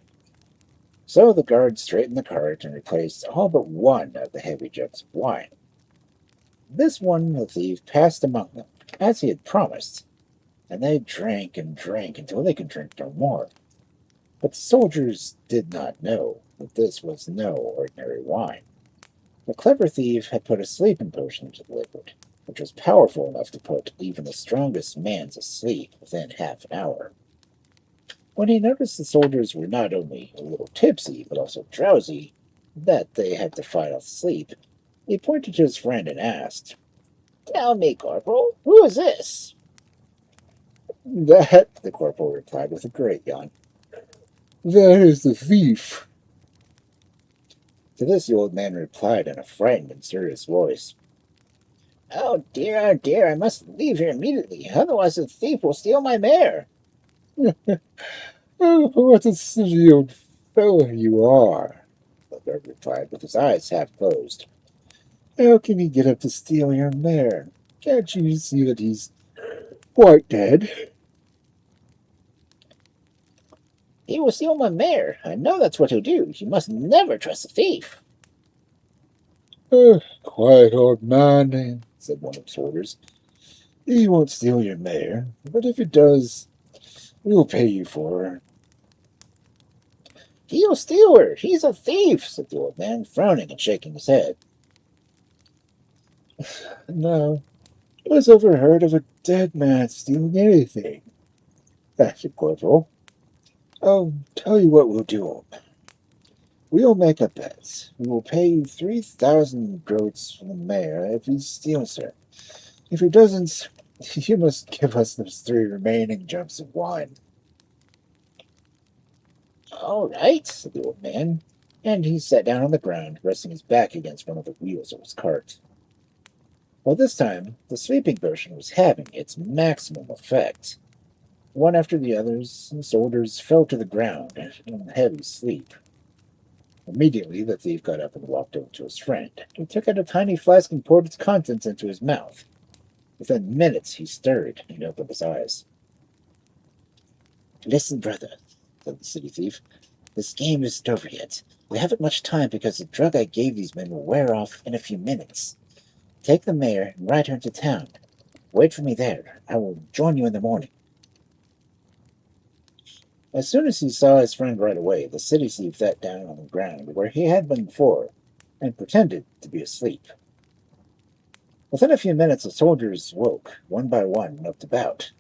So the guards straightened the cart and replaced all but one of the heavy jugs of wine. This one the thief passed among them, as he had promised, and they drank and drank until they could drink no more. But the soldiers did not know that this was no ordinary wine. The clever thief had put a sleeping potion into the liquid, which was powerful enough to put even the strongest man to sleep within half an hour. When he noticed the soldiers were not only a little tipsy, but also drowsy, that they had to fight off sleep, he pointed to his friend and asked, "Tell me, Corporal, who is this?" "That," the corporal replied with a great yawn, "that is the thief." To this the old man replied in a frightened and serious voice, oh dear, I must leave here immediately, otherwise the thief will steal my mare." "Oh, what a silly old fellow you are," the guard replied, with his eyes half closed. "How can he get up to steal your mare? Can't you see that he's quite dead?" "He will steal my mare. I know that's what he'll do. You must never trust a thief." "Quiet, old man," said one of the soldiers. "He won't steal your mare, but if it does, we'll pay you for her." "He'll steal her. He's a thief," said the old man, frowning and shaking his head. "No, who has ever heard of a dead man stealing anything?" asked the corporal. "I'll tell you what we'll do, old man. We'll make a bet. We will pay you 3,000 groats for the mare if he steals her. If he doesn't, you must give us those 3 remaining jugs of wine." "All right," said the old man, and he sat down on the ground, resting his back against one of the wheels of his cart. Well, this time, the sleeping potion was having its maximum effect. One after the others, the soldiers fell to the ground in heavy sleep. Immediately, the thief got up and walked over to his friend. He took out a tiny flask and poured its contents into his mouth. Within minutes, he stirred and opened his eyes. "Listen, brother," said the city thief. "This game isn't over yet. We haven't much time because the drug I gave these men will wear off in a few minutes. Take the mare and ride her into town. Wait for me there. I will join you in the morning." As soon as he saw his friend right away, the city thief sat down on the ground where he had been before, and pretended to be asleep. Within a few minutes, the soldiers woke, one by one, and looked about.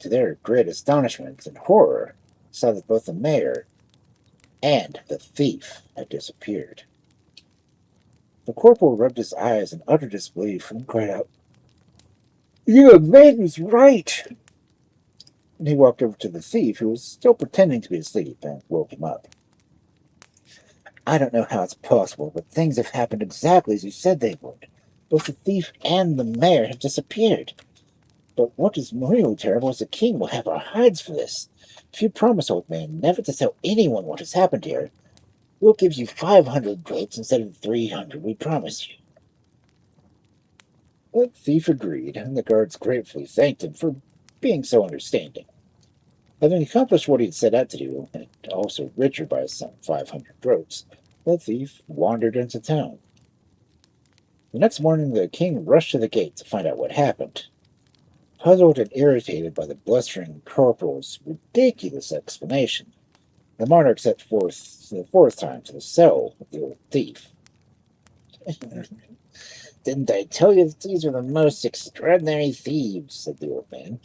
To their great astonishment and horror, saw that both the mayor and the thief had disappeared. The corporal rubbed his eyes in utter disbelief and cried out, "You man was right!" And he walked over to the thief, who was still pretending to be asleep, and woke him up. "I don't know how it's possible, but things have happened exactly as you said they would. Both the thief and the mayor have disappeared. But what is really terrible is the king will have our hides for this. If you promise, old man, never to tell anyone what has happened here, we'll give you 500 goats instead of 300 we promised you." The thief agreed, and the guards gratefully thanked him for being so understanding. Having accomplished what he had set out to do, and also richer by some 500 groats, the thief wandered into town. The next morning the king rushed to the gate to find out what happened. Puzzled and irritated by the blustering corporal's ridiculous explanation, the monarch set forth the fourth time to the cell of the old thief. "Didn't I tell you that these are the most extraordinary thieves?" said the old man.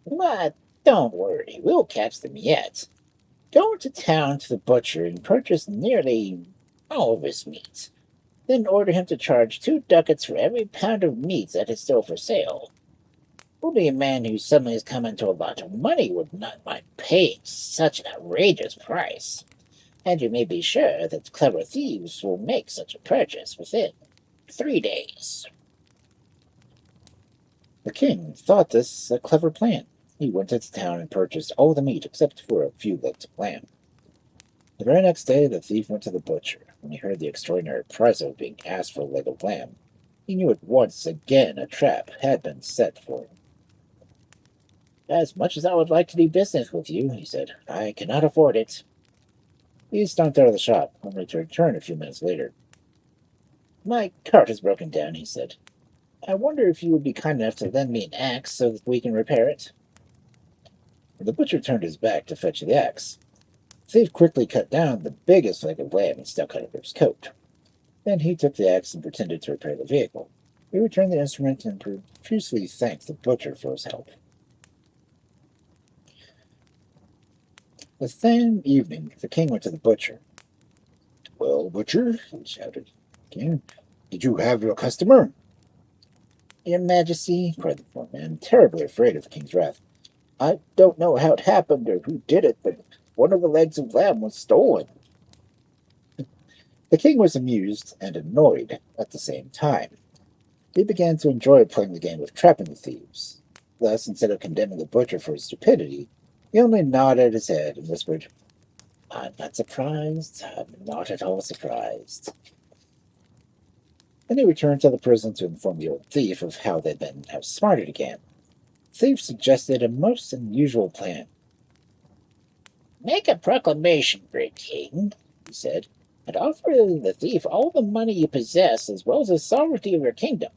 "But don't worry, we'll catch them yet. Go into town to the butcher and purchase nearly all of his meat. Then order him to charge 2 ducats for every pound of meat that is still for sale. Only a man who suddenly has come into a lot of money would not mind paying such an outrageous price. And you may be sure that clever thieves will make such a purchase within 3 days." The king thought this a clever plan. He went into town and purchased all the meat except for a few legs of lamb. The very next day the thief went to the butcher. When he heard the extraordinary price of being asked for a leg of lamb, he knew at once again a trap had been set for him. "As much as I would like to do business with you," he said, "I cannot afford it." He stomped out of the shop, only to return a few minutes later. "My cart is broken down," he said. "I wonder if you would be kind enough to lend me an axe so that we can repair it." The butcher turned his back to fetch the axe. The thief quickly cut down the biggest leg of lamb and stuck it under his coat. Then he took the axe and pretended to repair the vehicle. He returned the instrument and profusely thanked the butcher for his help. The same evening the king went to the butcher. "Well, butcher," he shouted, "King, did you have your customer?" "Your Majesty," cried the poor man, terribly afraid of the king's wrath, "I don't know how it happened or who did it, but one of the legs of lamb was stolen." The king was amused and annoyed at the same time. He began to enjoy playing the game of trapping the thieves. Thus, instead of condemning the butcher for his stupidity, he only nodded his head and whispered, "I'm not surprised. I'm not at all surprised." Then he returned to the prison to inform the old thief of how they'd been outsmarted again. The thief suggested a most unusual plan. "Make a proclamation, great king," he said, "and offer the thief all the money you possess as well as the sovereignty of your kingdom,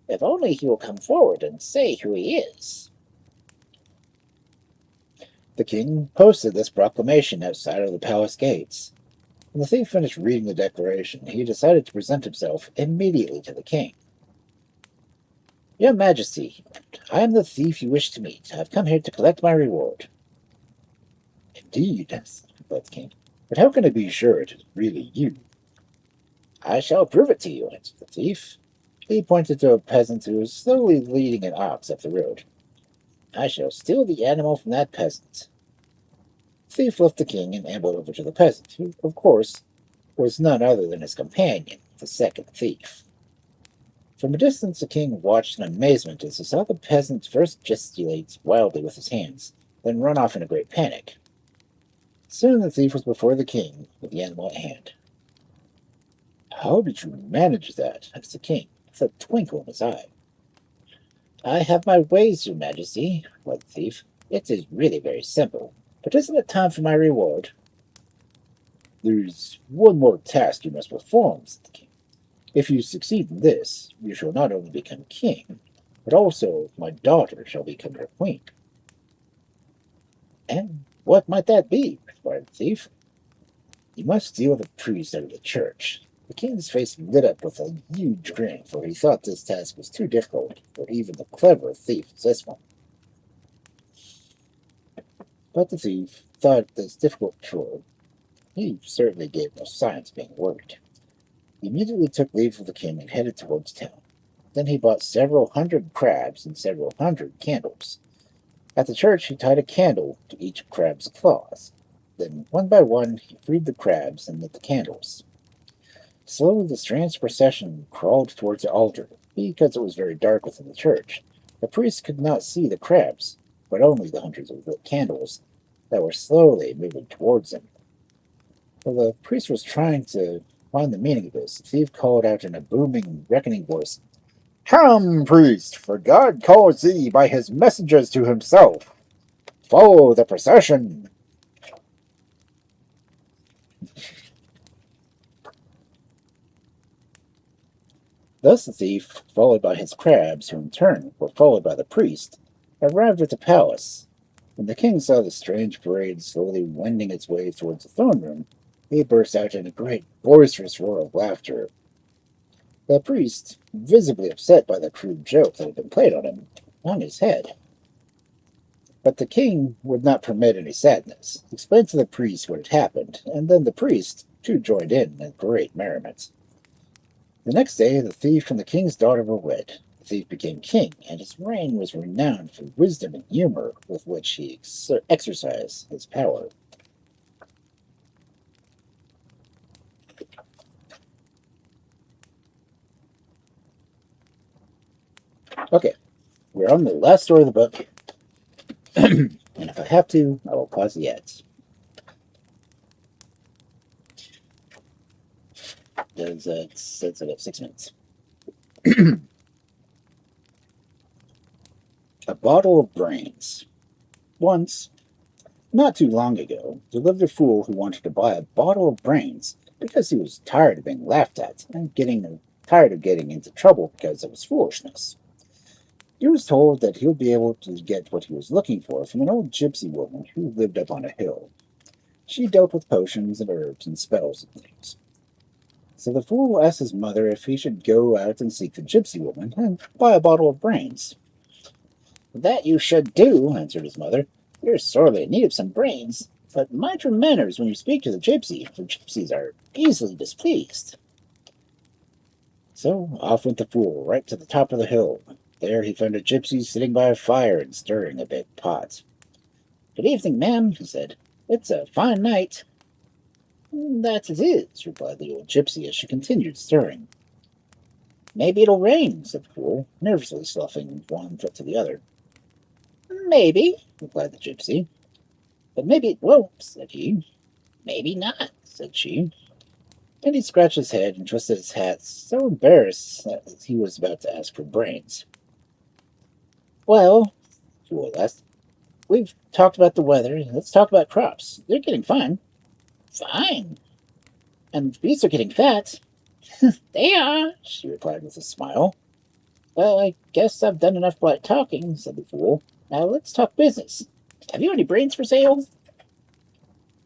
if only he will come forward and say who he is." The king posted this proclamation outside of the palace gates. When the thief finished reading the declaration, he decided to present himself immediately to the king. "Your Majesty, I am the thief you wish to meet. I have come here to collect my reward." "Indeed," replied the king, "but how can I be sure it is really you?" "I shall prove it to you," answered the thief. He pointed to a peasant who was slowly leading an ox up the road. "I shall steal the animal from that peasant." The thief left the king and ambled over to the peasant, who, of course, was none other than his companion, the second thief. From a distance the king watched in amazement as he saw the peasant first gesticulate wildly with his hands, then run off in a great panic. Soon the thief was before the king with the animal at hand. "How did you manage that?" asked the king, with a twinkle in his eye. "I have my ways, your Majesty," replied the thief. "It is really very simple. But isn't it time for my reward?" "There's one more task you must perform," said the king. "If you succeed in this, you shall not only become king, but also my daughter shall become your queen." "And what might that be?" replied the thief. "You must steal the priest out of the church." The king's face lit up with a huge grin, for he thought this task was too difficult for even the clever thief as this one. But the thief thought this difficult chore. He certainly gave no signs of being worried. He immediately took leave of the king and headed towards town. Then he bought several hundred crabs and several hundred candles. At the church, he tied a candle to each crab's claws. Then, one by one, he freed the crabs and lit the candles. Slowly, the strange procession crawled towards the altar. Because it was very dark within the church, the priest could not see the crabs, but only the hundreds of lit candles that were slowly moving towards him. While the priest was trying to find the meaning of this, the thief called out in a booming, reckoning voice, "Come, priest, for God calls thee by his messengers to himself. Follow the procession." Thus the thief, followed by his crabs, who in turn were followed by the priest, arrived at the palace. When the king saw the strange parade slowly wending its way towards the throne room, he burst out in a great boisterous roar of laughter. The priest, visibly upset by the crude joke that had been played on him, hung his head. But the king would not permit any sadness. He explained to the priest what had happened, and then the priest, too, joined in great merriment. The next day, the thief and the king's daughter were wed. The thief became king, and his reign was renowned for wisdom and humor with which he exercised his power. Okay, we're on the last story of the book, and if I have to, I will pause the ads. It's about 6 minutes. A bottle of brains. Once, not too long ago, there lived a fool who wanted to buy a bottle of brains because he was tired of being laughed at and tired of getting into trouble because of his foolishness. He was told that he'll be able to get what he was looking for from an old gypsy woman who lived up on a hill. She dealt with potions and herbs and spells and things. So the fool asked his mother if he should go out and seek the gypsy woman and buy a bottle of brains. "That you should do," answered his mother. "You're sorely in need of some brains, but mind your manners when you speak to the gypsy, for gypsies are easily displeased." So off went the fool right to the top of the hill. There he found a gypsy sitting by a fire and stirring a big pot. "Good evening, ma'am," he said. "It's a fine night." "That it is," replied the old gypsy as she continued stirring. "Maybe it'll rain," said the fool, nervously sloughing one foot to the other. "Maybe," replied the gypsy. "But maybe it won't," said he. "Maybe not," said she. And he scratched his head and twisted his hat, so embarrassed that he was about to ask for brains. "Well," the fool asked, "we've talked about the weather. Let's talk about crops. They're getting fine." "Fine? And beasts are getting fat." "They are," she replied with a smile. "Well, I guess I've done enough polite talking," said the fool. "Now let's talk business. Have you any brains for sale?"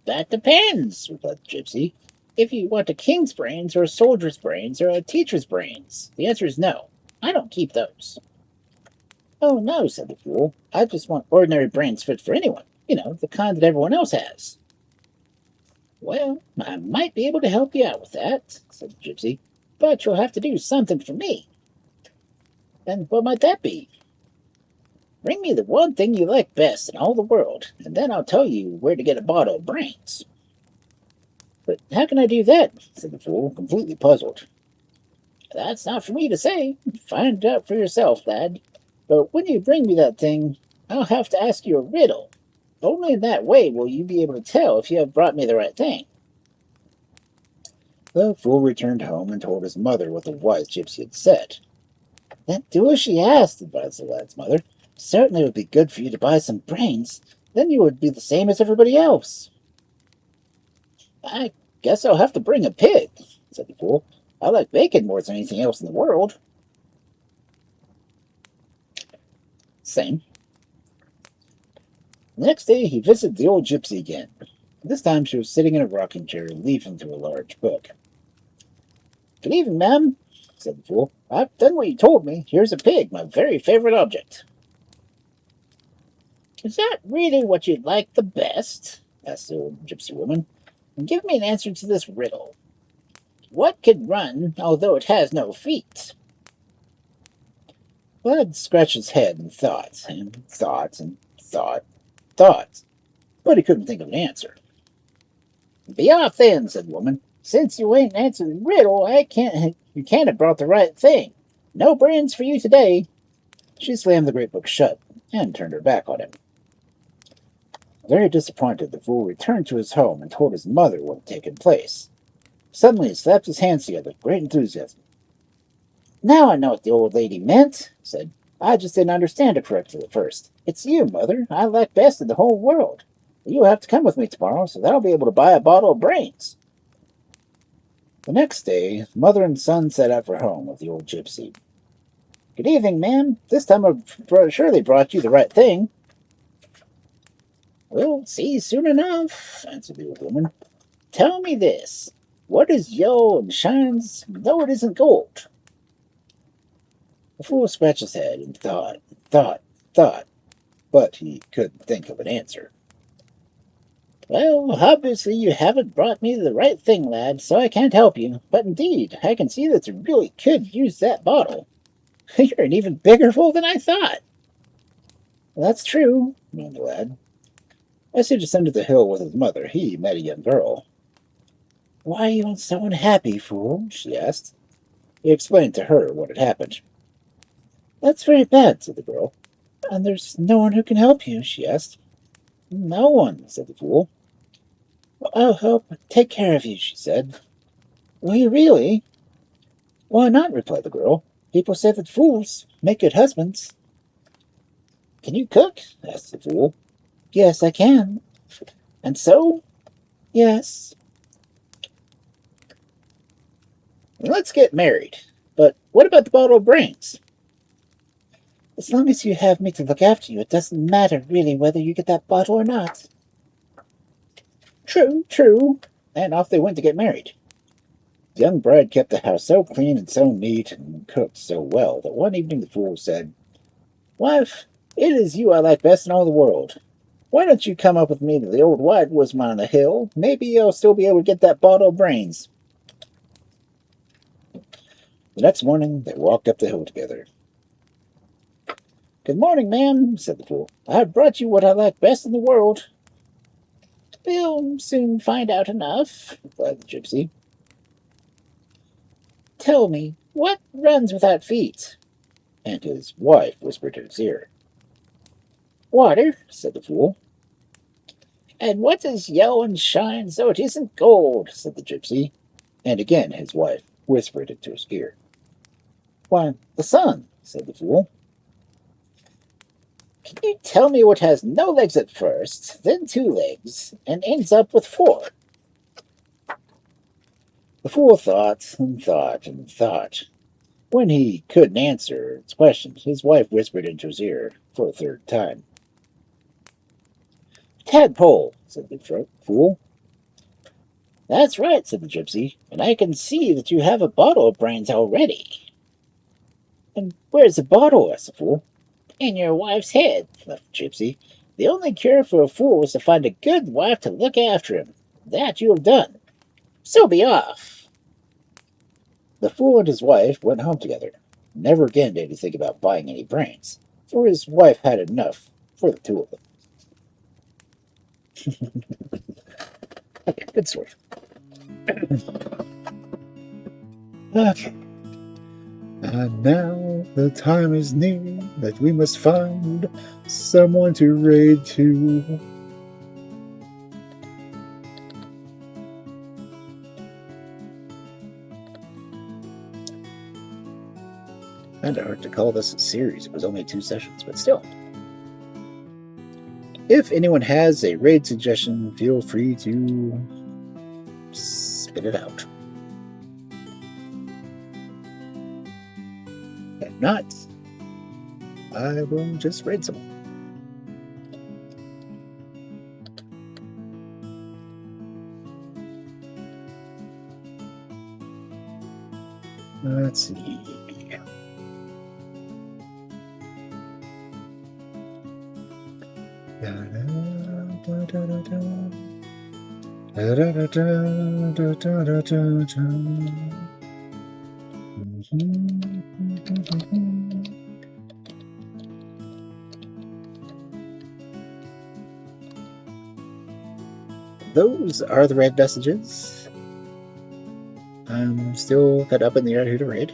"That depends," replied the gypsy. "If you want a king's brains, or a soldier's brains, or a teacher's brains, the answer is no. I don't keep those." "Oh, no," said the fool. "I just want ordinary brains fit for anyone. The kind that everyone else has." "Well, I might be able to help you out with that," said the gypsy. "But you'll have to do something for me." "And what might that be?" "Bring me the one thing you like best in all the world, and then I'll tell you where to get a bottle of brains." "But how can I do that?" said the fool, completely puzzled. "That's not for me to say. Find out for yourself, lad. But when you bring me that thing, I'll have to ask you a riddle. Only in that way will you be able to tell if you have brought me the right thing." The fool returned home and told his mother what the wise gypsy had said. "Then do as she asked," advised the lad's mother. "Certainly it would be good for you to buy some brains. Then you would be the same as everybody else." "I guess I'll have to bring a pig," said the fool. "I like bacon more than anything else in the world." Same. The next day he visited the old gypsy again. This time she was sitting in a rocking chair, leafing through a large book. "Good evening, ma'am," said the fool. "I've done what you told me. Here's a pig, my very favorite object." "Is that really what you'd like the best?" asked the old gypsy woman. "And give me an answer to this riddle. What can run, although it has no feet? Bud scratched his head and thought, and thought, and thought, but he couldn't think of an answer. Be off then, said the woman. Since you ain't answered the riddle, you can't have brought the right thing. No brains for you today. She slammed the great book shut and turned her back on him. Very disappointed, the fool returned to his home and told his mother what had taken place. Suddenly he slapped his hands together with great enthusiasm. Now I know what the old lady meant, he said. I just didn't understand it correctly at first. It's you, Mother, I like best in the whole world. You'll have to come with me tomorrow, so that I'll be able to buy a bottle of brains. The next day, mother and son set out for home with the old gypsy. Good evening, ma'am. This time I've surely brought you the right thing. We'll see soon enough, answered the old woman. Tell me this. What is yellow and shines, though it isn't gold? The fool scratched his head and thought, but he couldn't think of an answer. Well, obviously you haven't brought me the right thing, lad, so I can't help you. But indeed, I can see that you really could use that bottle. You're an even bigger fool than I thought. Well, that's true, moaned the lad. As he descended the hill with his mother, he met a young girl. Why are you so unhappy, fool? She asked. He explained to her what had happened. That's very bad, said the girl. And there's no one who can help you, she asked. No one, said the fool. Well, I'll help take care of you, she said. Will you really? Why not, replied the girl. People say that fools make good husbands. Can you cook? Asked the fool. Yes, I can. And so? Yes. Let's get married. But what about the bottle of brains? As long as you have me to look after you, it doesn't matter really whether you get that bottle or not. True, true. And off they went to get married. The young bride kept the house so clean and so neat and cooked so well that one evening the fool said, Wife, it is you I like best in all the world. Why don't you come up with me to the old white woodsman on the hill? Maybe you'll still be able to get that bottle of brains. The next morning they walked up the hill together. Good morning, ma'am, said the fool. I've brought you what I like best in the world. We'll soon find out enough, replied the gypsy. Tell me, what runs without feet? And his wife whispered in his ear. Water, said the fool. And what does yellow and shine so it isn't gold? Said the gypsy. And again his wife whispered into his ear. Why, the sun, said the fool. Can you tell me what has no legs at first, then 2 legs, and ends up with 4? The fool thought and thought and thought. When he couldn't answer its question, his wife whispered into his ear for the 3rd time. Tadpole, said the fool. That's right, said the gypsy, and I can see that you have a bottle of brains already. And where's the bottle? Asked the fool. In your wife's head, laughed the gypsy. The only cure for a fool is to find a good wife to look after him. That you have done. So be off. The fool and his wife went home together. Never again did he think about buying any brains, for his wife had enough for the 2 of them. Okay, good story. Okay. And now the time is near that we must find someone to raid to. Kind of hard to call this a series. It was only 2 sessions, but still. If anyone has a raid suggestion, feel free to spit it out. If not, I will just raid someone. Let's see. Those are the red messages. I'm still cut up in the air who to raid.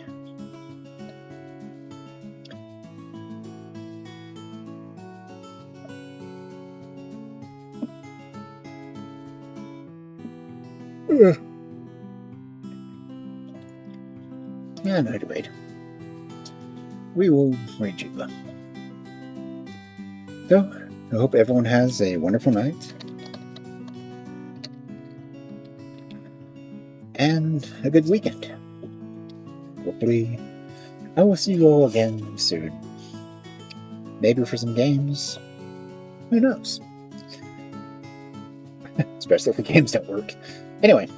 Yeah, no to raid. We will raid you. So, I hope everyone has a wonderful night. And a good weekend. Hopefully, I will see you all again soon. Maybe for some games. Who knows? Especially if the games don't work. Anyway,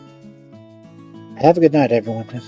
have a good night, everyone.